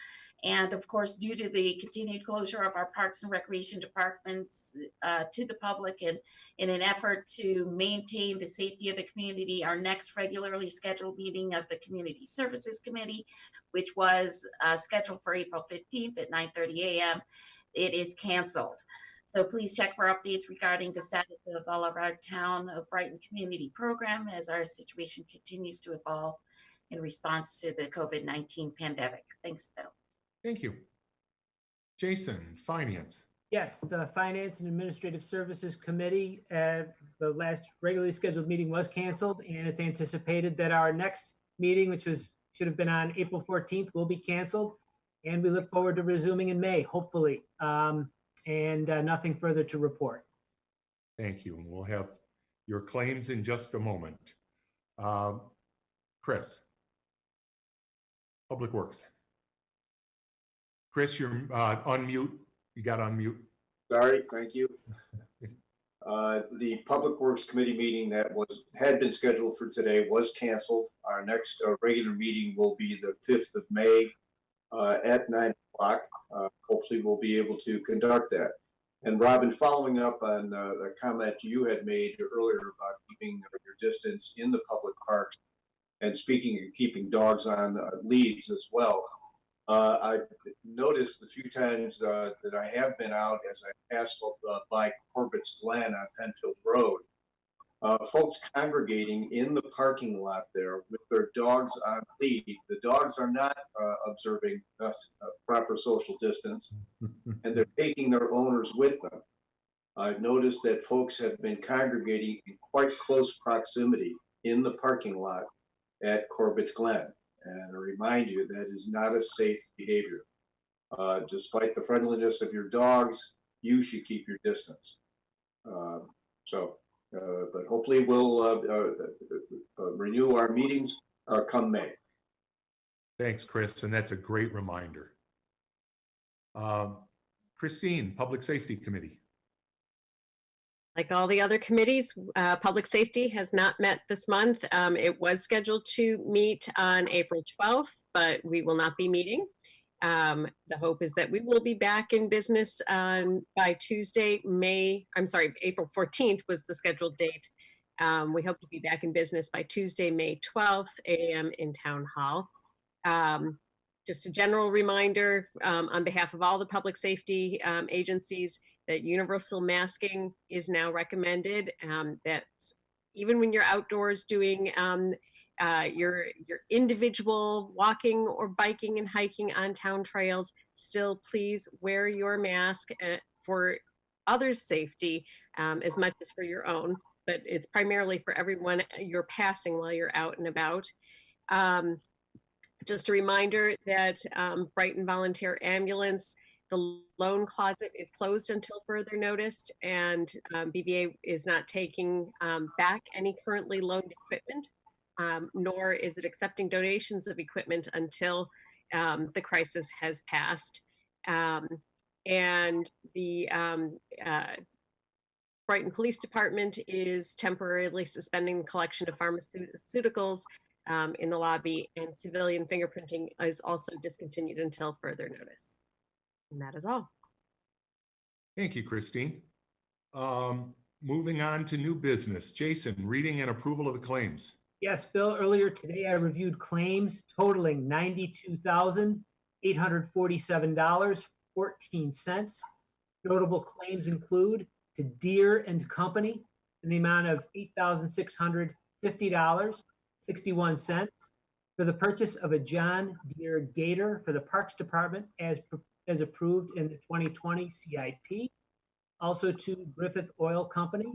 And of course, due to the continued closure of our parks and recreation departments to the public, and in an effort to maintain the safety of the community, our next regularly scheduled meeting of the Community Services Committee, which was scheduled for April 15th at 9:30 a.m., it is canceled. So please check for updates regarding the status of all of our Town of Brighton community program as our situation continues to evolve in response to the COVID-19 pandemic. Thanks, Bill. Thank you. Jason, Finance. Yes, the Finance and Administrative Services Committee, the last regularly scheduled meeting was canceled, and it's anticipated that our next meeting, which should have been on April 14th, will be canceled. And we look forward to resuming in May, hopefully. And nothing further to report. Thank you. And we'll have your claims in just a moment. Chris. Public Works. Chris, you're unmute. You got unmute. Sorry, thank you. The Public Works Committee meeting that had been scheduled for today was canceled. Our next regular meeting will be the 5th of May at 9 o'clock. Hopefully we'll be able to conduct that. And Robin, following up on the comment you had made earlier about keeping your distance in the public parks, and speaking of keeping dogs on leads as well, I've noticed the few times that I have been out as I passed by Corbett's Glen on Penfield Road, folks congregating in the parking lot there with their dogs on lead. The dogs are not observing proper social distance, and they're taking their owners with them. I've noticed that folks have been congregating in quite close proximity in the parking lot at Corbett's Glen. And I remind you, that is not a safe behavior. Despite the friendliness of your dogs, you should keep your distance. But hopefully we'll renew our meetings come May. Thanks, Chris, and that's a great reminder. Christine, Public Safety Committee. Like all the other committees, Public Safety has not met this month. It was scheduled to meet on April 12th, but we will not be meeting. The hope is that we will be back in business by Tuesday, April 14th was the scheduled date. We hope to be back in business by Tuesday, May 12th, a.m. in Town Hall. Just a general reminder on behalf of all the public safety agencies that universal masking is now recommended. That's even when you're outdoors doing your individual walking or biking and hiking on town trails, still please wear your mask for others' safety as much as for your own, but it's primarily for everyone you're passing while you're out and about. Just a reminder that Brighton Volunteer Ambulance, the loan closet is closed until further notice, and BVA is not taking back any currently loaned equipment, nor is it accepting donations of equipment until the crisis has passed. And the Brighton Police Department is temporarily suspending the collection of pharmaceuticals in the lobby, and civilian fingerprinting is also discontinued until further notice. And that is all. Thank you, Christine. Moving on to new business. Jason, reading and approval of the claims. Yes, Bill, earlier today I reviewed claims totaling $92,847.14. Notable claims include to Deere and Company in the amount of $8,650.61 for the purchase of a John Deere Gator for the Parks Department as approved in the 2020 CIP. Also to Griffith Oil Company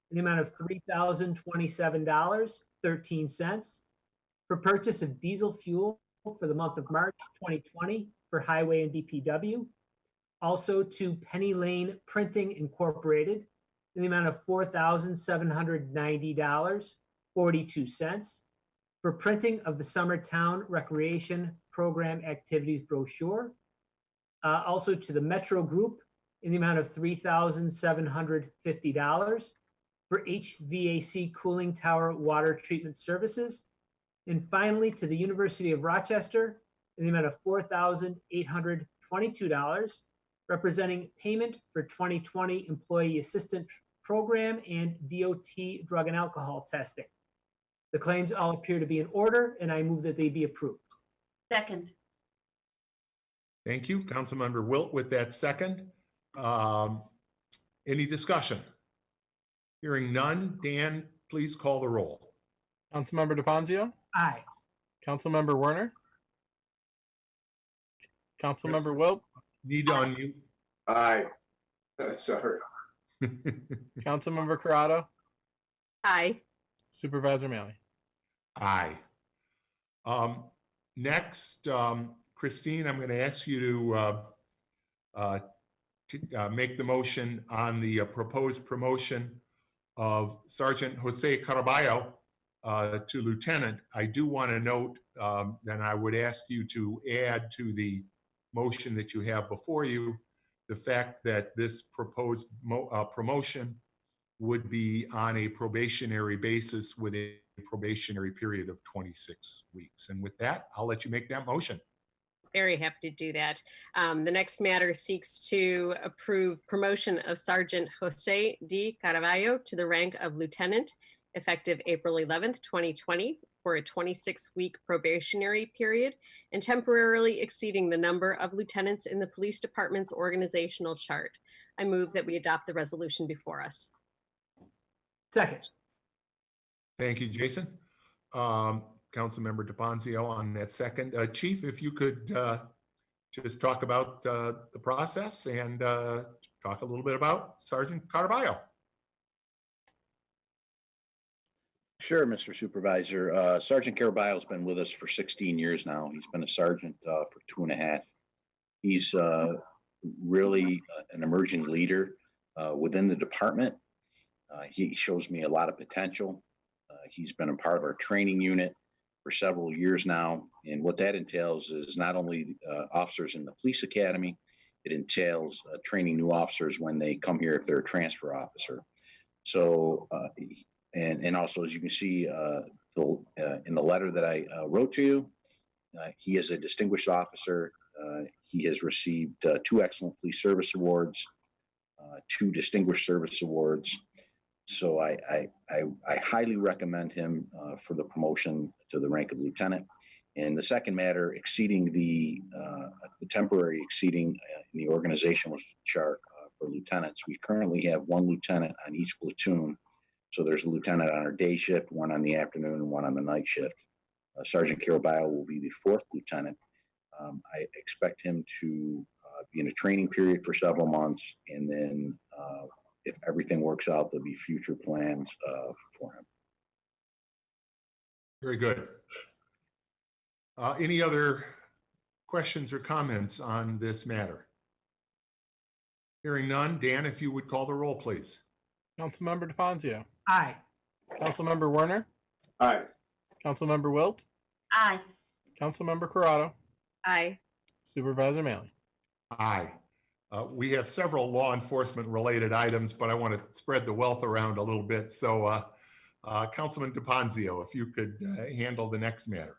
in the amount of $3,027.13 for purchase of diesel fuel for the month of March 2020 for Highway and DPW. Also to Penny Lane Printing Incorporated in the amount of $4,790.42 for printing of the Summertown Recreation Program Activities brochure. Also to the Metro Group in the amount of $3,750 for HVAC cooling tower water treatment services. And finally, to the University of Rochester in the amount of $4,822, representing payment for 2020 Employee Assistance Program and DOT drug and alcohol testing. The claims all appear to be in order, and I move that they be approved. Second. Thank you, Councilmember Wilt with that second. Any discussion? Hearing none, Dan, please call the roll. Councilmember DePonzio, Aye. Councilmember Werner, Councilmember Wilt, Need to unmute. Aye. Sorry. Councilmember Corrado, Aye. Supervisor Maley. Aye. Next, Christine, I'm going to ask you to make the motion on the proposed promotion of Sergeant Jose Caraballo to lieutenant. I do want to note that I would ask you to add to the motion that you have before you the fact that this proposed promotion would be on a probationary basis with a probationary period of 26 weeks. And with that, I'll let you make that motion. Very happy to do that. The next matter seeks to approve promotion of Sergeant Jose D. Caraballo to the rank of lieutenant effective April 11th, 2020 for a 26-week probationary period and temporarily exceeding the number of lieutenants in the police department's organizational chart. I move that we adopt the resolution before us. Second. Thank you, Jason. Councilmember DePonzio on that second. Chief, if you could just talk about the process and talk a little bit about Sergeant Caraballo. Sure, Mr. Supervisor. Sergeant Caraballo has been with us for 16 years now. He's been a sergeant for 2.5. He's really an emerging leader within the department. He shows me a lot of potential. He's been a part of our training unit for several years now. And what that entails is not only officers in the police academy, it entails training new officers when they come here if they're a transfer officer. So, and also, as you can see in the letter that I wrote to you, he is a distinguished officer. He has received 2 Excellent Police Service Awards, 2 Distinguished Service Awards. So I highly recommend him for the promotion to the rank of lieutenant. And the second matter, exceeding the temporary exceeding in the organizational chart for lieutenants. We currently have 1 lieutenant on each platoon. So there's a lieutenant on our day shift, 1 on the afternoon, and 1 on the night shift. Sergeant Caraballo will be the 4th lieutenant. I expect him to be in a training period for several months, and then if everything works out, there'll be future plans for him. Very good. Any other questions or comments on this matter? Hearing none, Dan, if you would call the roll, please. Councilmember DePonzio, Aye. Councilmember Werner, Aye. Councilmember Wilt, Aye. Councilmember Corrado, Aye. Supervisor Maley. Aye. We have several law enforcement related items, but I want to spread the wealth around a little bit. So Councilman DePonzio, if you could handle the next matter.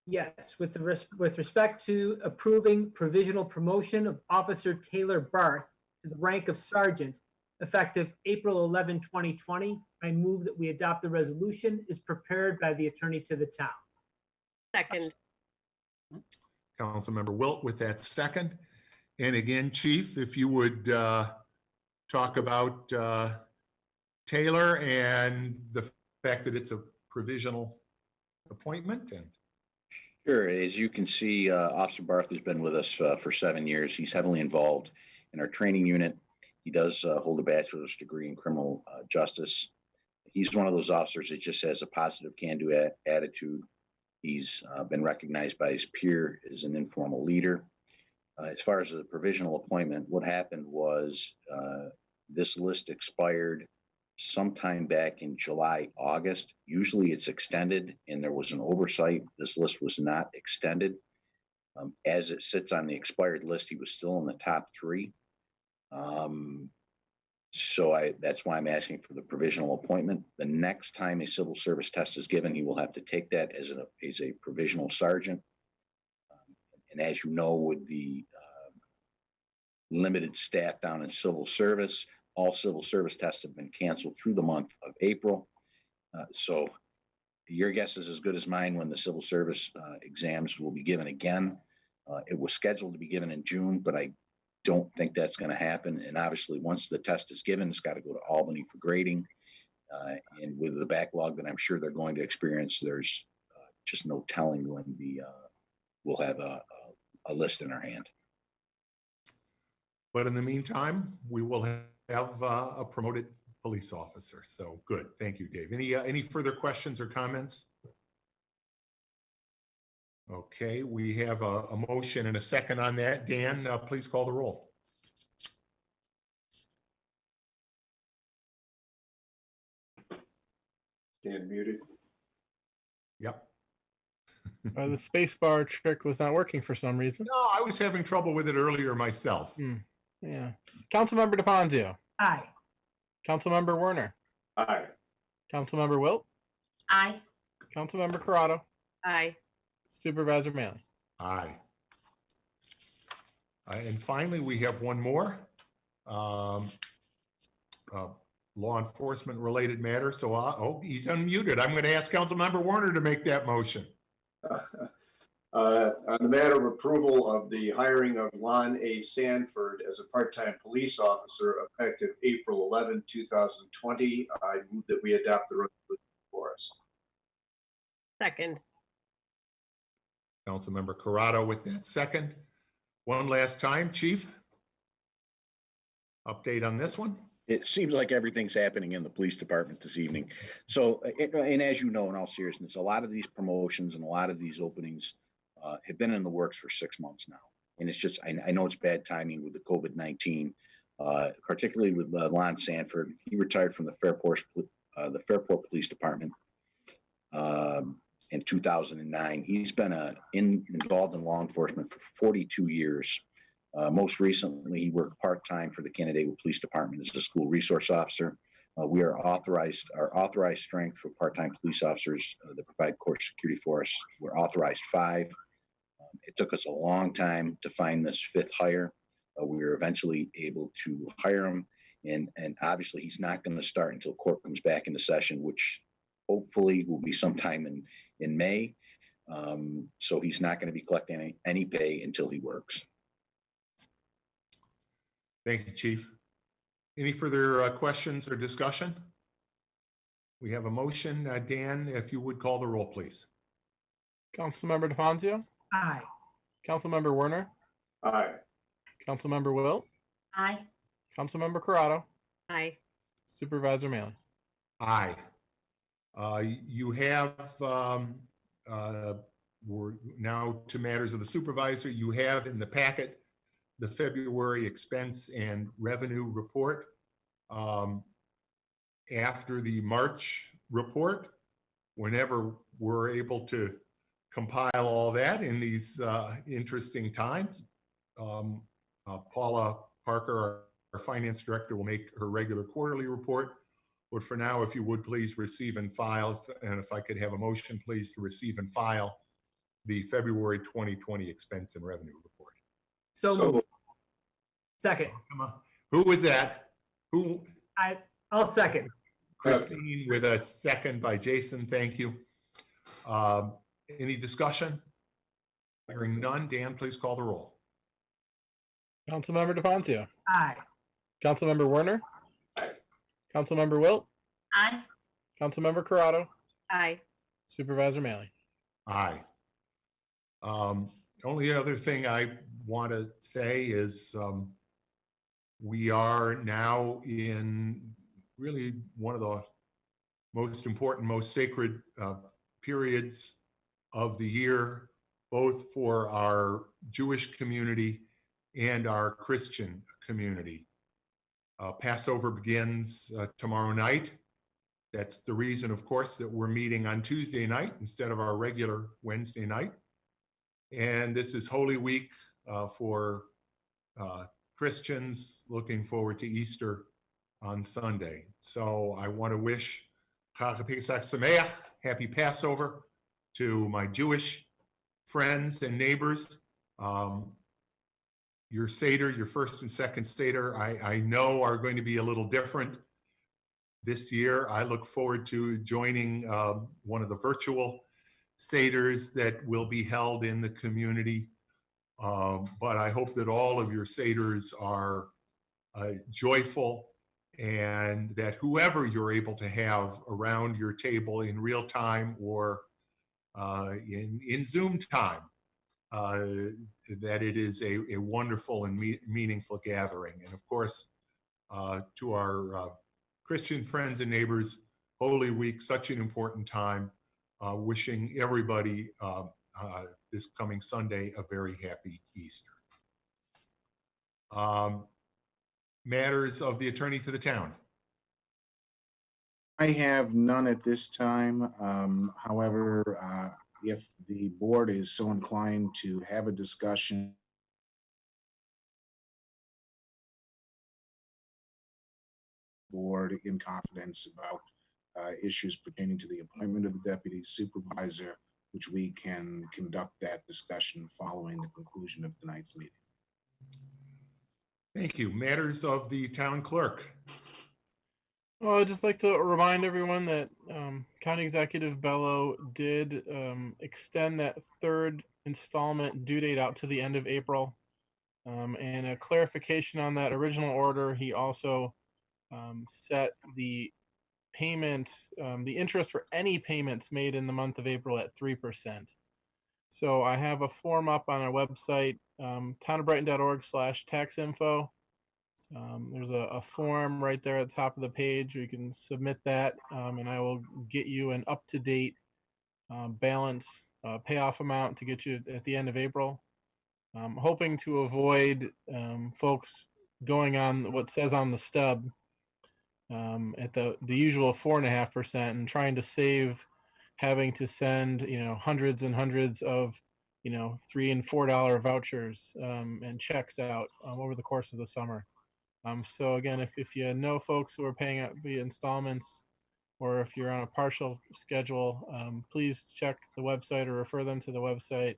Yes, with respect to approving provisional promotion of Officer Taylor Barth to the rank of sergeant effective April 11, 2020, I move that we adopt the resolution as prepared by the attorney to the town. Second. Councilmember Wilt with that second. And again, Chief, if you would talk about Taylor and the fact that it's a provisional appointment. And Sure. As you can see, Officer Barth has been with us for 7 years. He's heavily involved in our training unit. He does hold a bachelor's degree in criminal justice. He's one of those officers that just has a positive can-do attitude. He's been recognized by his peer as an informal leader. As far as the provisional appointment, what happened was this list expired sometime back in July, August. Usually it's extended, and there was an oversight. This list was not extended. As it sits on the expired list, he was still in the top 3. So that's why I'm asking for the provisional appointment. The next time a civil service test is given, he will have to take that as a provisional sergeant. And as you know, with the limited staff down in civil service, all civil service tests have been canceled through the month of April. So your guess is as good as mine when the civil service exams will be given again. It was scheduled to be given in June, but I don't think that's going to happen. And obviously, once the test is given, it's got to go to Albany for grading. And with the backlog that I'm sure they're going to experience, there's just no telling when we'll have a list in our hand. But in the meantime, we will have a promoted police officer. So good. Thank you, Dave. Any further questions or comments? Okay, we have a motion and a second on that. Dan, please call the roll. Dan muted. Yep. The space bar trick was not working for some reason. No, I was having trouble with it earlier myself. Yeah. Councilmember DePonzio. Aye. Councilmember Werner. Aye. Councilmember Wilt. Aye. Councilmember Corrado. Aye. Supervisor Manley. Aye. And finally, we have one more. Law enforcement related matter. So, oh, he's unmuted. I'm going to ask Councilmember Werner to make that motion. On the matter of approval of the hiring of Lon A. Sanford as a part-time police officer effective April 11, 2020, I move that we adopt the resolution for us. Second. Councilmember Corrado with that second. One last time, Chief. Update on this one. It seems like everything's happening in the police department this evening. So, and as you know, in all seriousness, a lot of these promotions and a lot of these openings have been in the works for 6 months now. And it's just, I know it's bad timing with the COVID-19, particularly with Lon Sanford. He retired from the Fairport Police Department in 2009. He's been involved in law enforcement for 42 years. Most recently, he worked part-time for the Canandaigua Police Department as a school resource officer. We are our authorized strength for part-time police officers that provide court security for us. We're authorized 5. It took us a long time to find this 5th hire. We were eventually able to hire him, and obviously he's not going to start until court comes back into session, which hopefully will be sometime in May. So he's not going to be collecting any pay until he works. Thank you, Chief. Any further questions or discussion? We have a motion. Dan, if you would call the roll, please. Councilmember DePonzio. Aye. Councilmember Werner. Aye. Councilmember Wilt. Aye. Councilmember Corrado. Aye. Supervisor Manley. Aye. You have, we're now to matters of the supervisor. You have in the packet the February expense and revenue report. After the March report, whenever we're able to compile all that in these interesting times, Paula Parker, our finance director, will make her regular quarterly report. But for now, if you would please receive and file, and if I could have a motion, please, to receive and file the February 2020 expense and revenue report. So So moved. Second. Come on. Who was that? Who? I'll second. Christine with a second by Jason. Thank you. Any discussion? Hearing none. Dan, please call the roll. Councilmember DePonzio. Aye. Councilmember Werner. Aye. Councilmember Wilt. Aye. Councilmember Corrado. Aye. Supervisor Manley. Aye. Only other thing I want to say is we are now in really one of the most important, most sacred periods of the year, both for our Jewish community and our Christian community. Passover begins tomorrow night. That's the reason, of course, that we're meeting on Tuesday night instead of our regular Wednesday night. And this is Holy Week for Christians, looking forward to Easter on Sunday. So I want to wish Chag Pesach Sameach, happy Passover, to my Jewish friends and neighbors. Your Seder, your first and second Seder, I know are going to be a little different this year. I look forward to joining one of the virtual Seders that will be held in the community. But I hope that all of your Seders are joyful, and that whoever you're able to have around your table in real time or in Zoom time, that it is a wonderful and meaningful gathering. And of course, to our Christian friends and neighbors, Holy Week, such an important time. Wishing everybody this coming Sunday a very happy Easter. Matters of the attorney to the town. I have none at this time. However, if the board is so inclined to have a discussion board in confidence about issues pertaining to the appointment of the deputy supervisor, which we can conduct that discussion following the conclusion of tonight's meeting. Thank you. Matters of the town clerk. Well, I'd just like to remind everyone that County Executive Bello did extend that third installment due date out to the end of April. And a clarification on that original order, he also set the payment, the interest for any payments made in the month of April at 3%. So I have a form up on our website, townofbrighton.org/taxinfo. There's a form right there at the top of the page. You can submit that, and I will get you an up-to-date balance payoff amount to get you at the end of April. I'm hoping to avoid folks going on what says on the stub at the usual 4.5% and trying to save having to send, hundreds and hundreds of, $3 and $4 vouchers and checks out over the course of the summer. So again, if you know folks who are paying out via installments, or if you're on a partial schedule, please check the website or refer them to the website.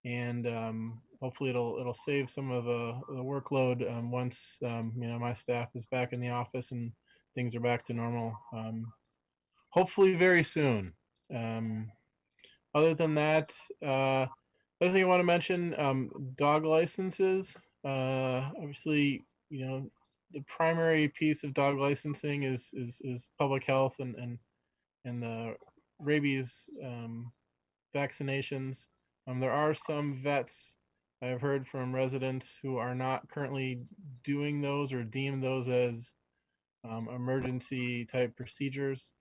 And hopefully it'll save some of the workload once my staff is back in the office and things are back to normal. Hopefully very soon. Other than that, other thing I want to mention, dog licenses. Obviously, the primary piece of dog licensing is public health and the rabies vaccinations. There are some vets I've heard from residents who are not currently doing those or deem those as emergency type procedures.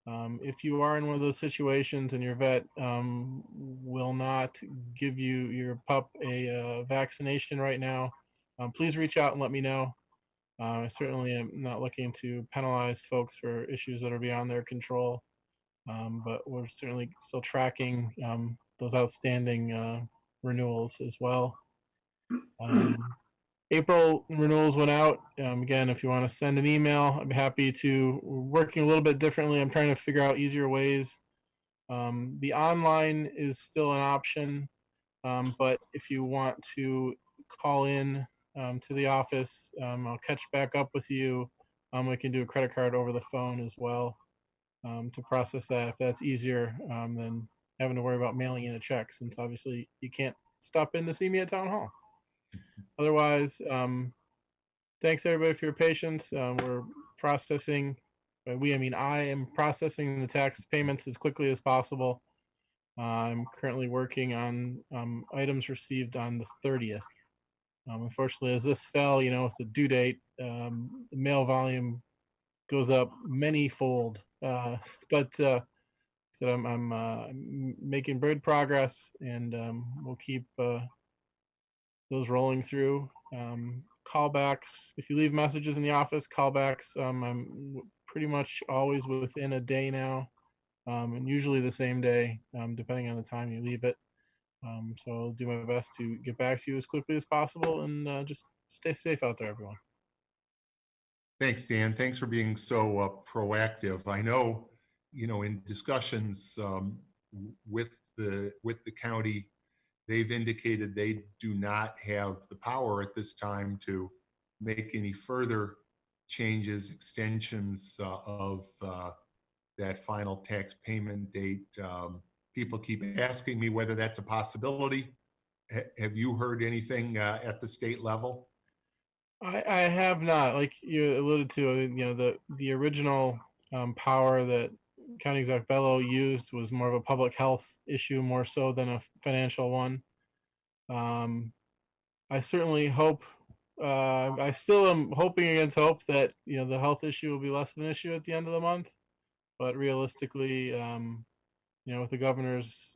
If you are in one of those situations and your vet will not give your pup a vaccination right now, please reach out and let me know. I certainly am not looking to penalize folks for issues that are beyond their control, but we're certainly still tracking those outstanding renewals as well. April renewals went out. Again, if you want to send an email, I'd be happy to. We're working a little bit differently. I'm trying to figure out easier ways. The online is still an option, but if you want to call in to the office, I'll catch back up with you. We can do a credit card over the phone as well to process that if that's easier than having to worry about mailing in a check, since obviously you can't stop in to see me at Town Hall. Otherwise, thanks everybody for your patience. We're processing, I am processing the tax payments as quickly as possible. I'm currently working on items received on the 30th. Unfortunately, as this fell, with the due date, the mail volume goes up many-fold. But so I'm making good progress, and we'll keep those rolling through. Callbacks, if you leave messages in the office, callbacks, I'm pretty much always within a day now, and usually the same day, depending on the time you leave it. So I'll do my best to get back to you as quickly as possible, and just stay safe out there, everyone. Thanks, Dan. Thanks for being so proactive. I know, in discussions with the county, they've indicated they do not have the power at this time to make any further changes, extensions of that final tax payment date. People keep asking me whether that's a possibility. Have you heard anything at the state level? I have not, like you alluded to, the original power that County Exec Bello used was more of a public health issue more so than a financial one. I certainly hope, I still am hoping against hope that, the health issue will be less of an issue at the end of the month. But realistically, with the governor's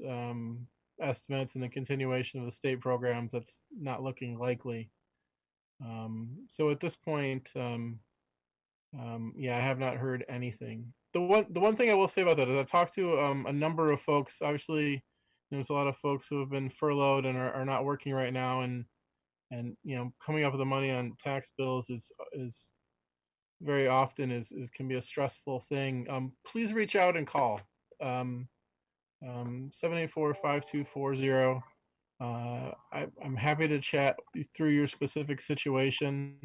estimates and the continuation of the state programs, that's not looking likely. So at this point, yeah, I have not heard anything. The one thing I will say about that is I've talked to a number of folks. Obviously, there's a lot of folks who have been furloughed and are not working right now, and coming up with the money on tax bills is very often can be a stressful thing. Please reach out and call 784-5240. I'm happy to chat through your specific situation.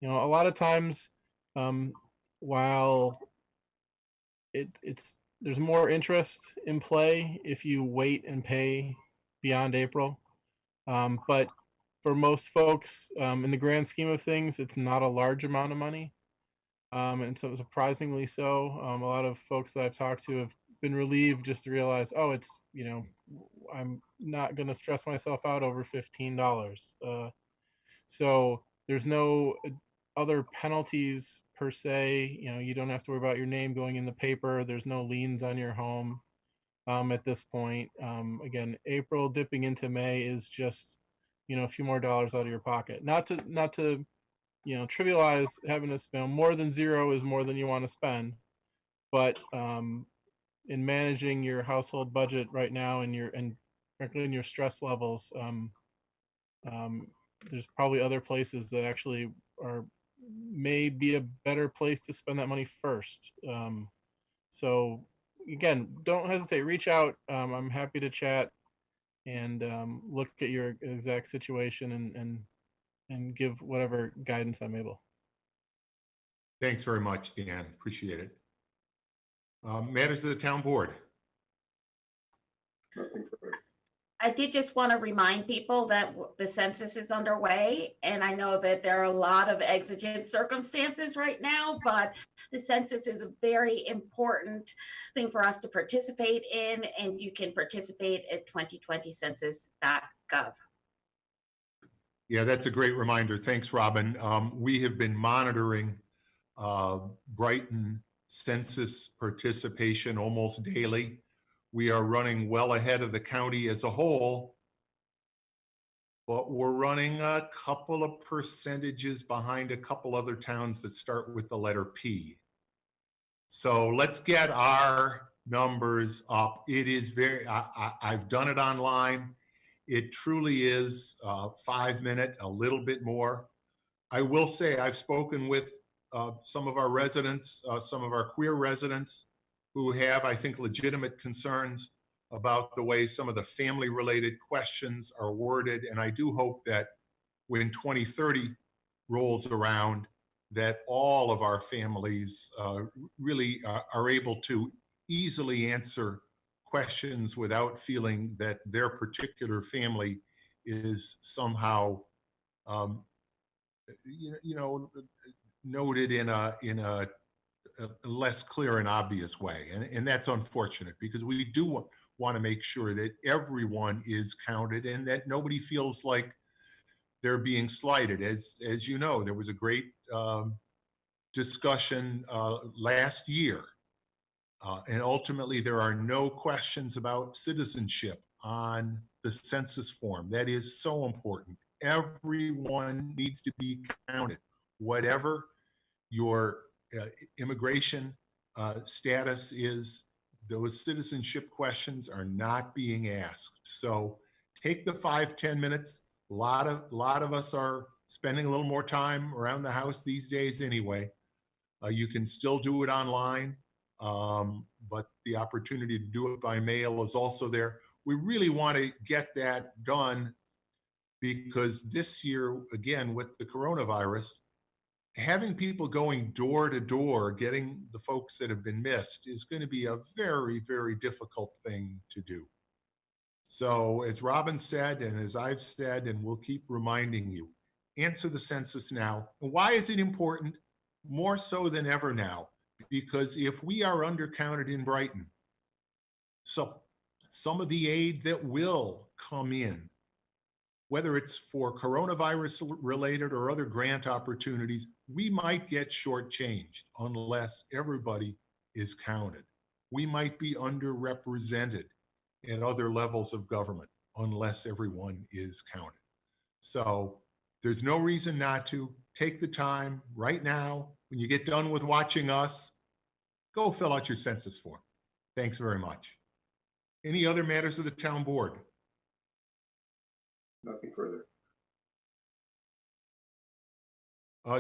A lot of times, while there's more interest in play if you wait and pay beyond April, but for most folks, in the grand scheme of things, it's not a large amount of money. And so surprisingly so, a lot of folks that I've talked to have been relieved just to realize, oh, it's, I'm not going to stress myself out over $15. So there's no other penalties per se. You don't have to worry about your name going in the paper. There's no liens on your home at this point. Again, April dipping into May is just, a few more dollars out of your pocket. Not to trivialize having to spend more than zero is more than you want to spend. But in managing your household budget right now and frankly in your stress levels, there's probably other places that actually may be a better place to spend that money first. So again, don't hesitate, reach out. I'm happy to chat and look at your exact situation and give whatever guidance I'm able. Thanks very much, Dan. Appreciate it. Matters of the town board. Nothing further. I did just want to remind people that the census is underway, and I know that there are a lot of exigent circumstances right now, but the census is a very important thing for us to participate in, and you can participate at 2020census.gov. Yeah, that's a great reminder. Thanks, Robin. We have been monitoring Brighton census participation almost daily. We are running well ahead of the county as a whole, but we're running a couple of percentages behind a couple other towns that start with the letter P. So let's get our numbers up. It is I've done it online. It truly is 5 minute, a little bit more. I will say I've spoken with some of our residents, some of our queer residents who have, I think, legitimate concerns about the way some of the family-related questions are worded. And I do hope that when 2030 rolls around, that all of our families really are able to easily answer questions without feeling that their particular family is somehow, noted in a less clear and obvious way. And that's unfortunate because we do want to make sure that everyone is counted and that nobody feels like they're being slighted. As you know, there was a great discussion last year. And ultimately, there are no questions about citizenship on the census form. That is so important. Everyone needs to be counted, whatever your immigration status is. Those citizenship questions are not being asked. So take the 5-10 minutes. A lot of us are spending a little more time around the house these days anyway. You can still do it online, but the opportunity to do it by mail is also there. we really want to get that done because this year, again, with the coronavirus, having people going door to door, getting the folks that have been missed is going to be a very, very difficult thing to do. So as Robin said, and as I've said, and we'll keep reminding you, answer the census now. Why is it important? More so than ever now, because if we are undercounted in Brighton, so some of the aid that will come in, whether it's for coronavirus related or other grant opportunities, we might get shortchanged unless everybody is counted. We might be underrepresented at other levels of government unless everyone is counted. So there's no reason not to. Take the time right now. When you get done with watching us, go fill out your census form. Thanks very much. Any other matters of the town board? Nothing further.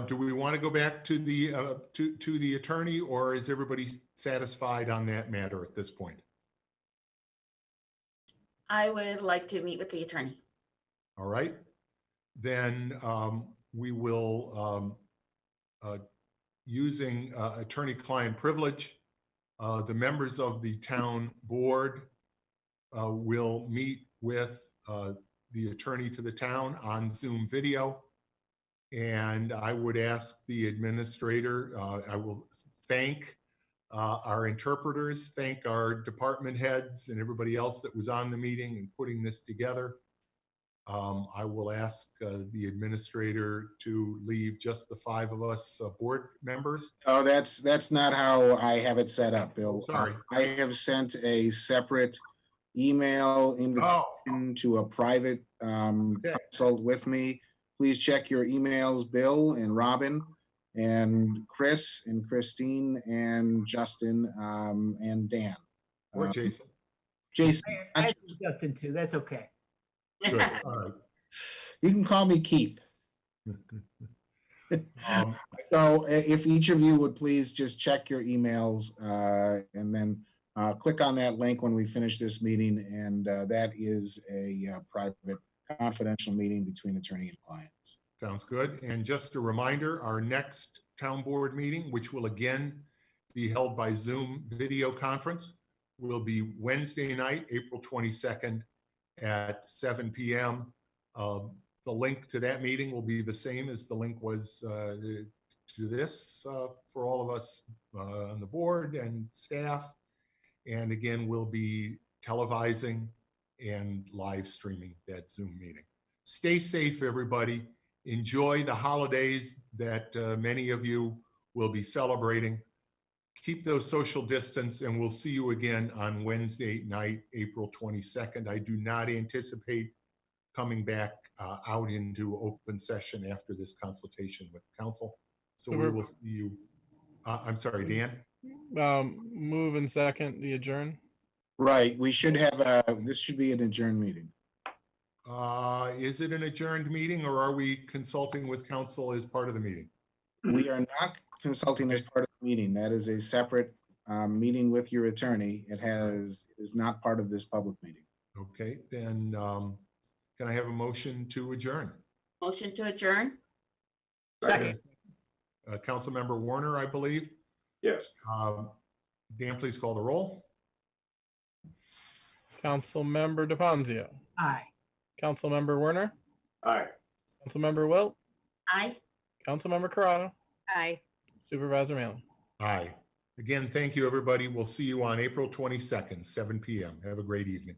Do we want to go back to the attorney, or is everybody satisfied on that matter at this point? I would like to meet with the attorney. All right, then we will, using attorney-client privilege, the members of the town board will meet with the attorney to the town on Zoom video. And I would ask the administrator, I will thank our interpreters, thank our department heads and everybody else that was on the meeting and putting this together. I will ask the administrator to leave just the 5 of us board members. Oh, that's not how I have it set up, Bill. Sorry. I have sent a separate email invitation Oh, to a private consult with me. Please check your emails, Bill and Robin and Chris and Christine and Justin and Dan. or Jason. Jason, I had Justin too. That's okay. Good. All right. you can call me Keith. Um, So if each of you would please just check your emails and then click on that link when we finish this meeting. And that is a private confidential meeting between attorney and clients. Sounds good. And just a reminder, our next town board meeting, which will again be held by Zoom video conference, will be Wednesday night, April 22nd at 7 p.m. The link to that meeting will be the same as the link was to this for all of us on the board and staff. And again, we'll be televising and live streaming that Zoom meeting. Stay safe, everybody. Enjoy the holidays that many of you will be celebrating. Keep those social distance, and we'll see you again on Wednesday night, April 22nd. I do not anticipate coming back out into open session after this consultation with council. So we will see you. I'm sorry, Dan? Move and second the adjourn. Right, we should have, this should be an adjourned meeting. Is it an adjourned meeting, or are we consulting with council as part of the meeting? We are not consulting as part of the meeting. That is a separate meeting with your attorney. It is not part of this public meeting. Okay, then can I have a motion to adjourn? Motion to adjourn? Second. Councilmember Warner, I believe. Yes. Dan, please call the roll. Councilmember DeFazio. Aye. Councilmember Werner. Aye. Councilmember Wilt. Aye. Councilmember Corrado. Aye. Supervisor Manley. Aye. Again, thank you, everybody. We'll see you on April 22nd, 7 p.m. Have a great evening.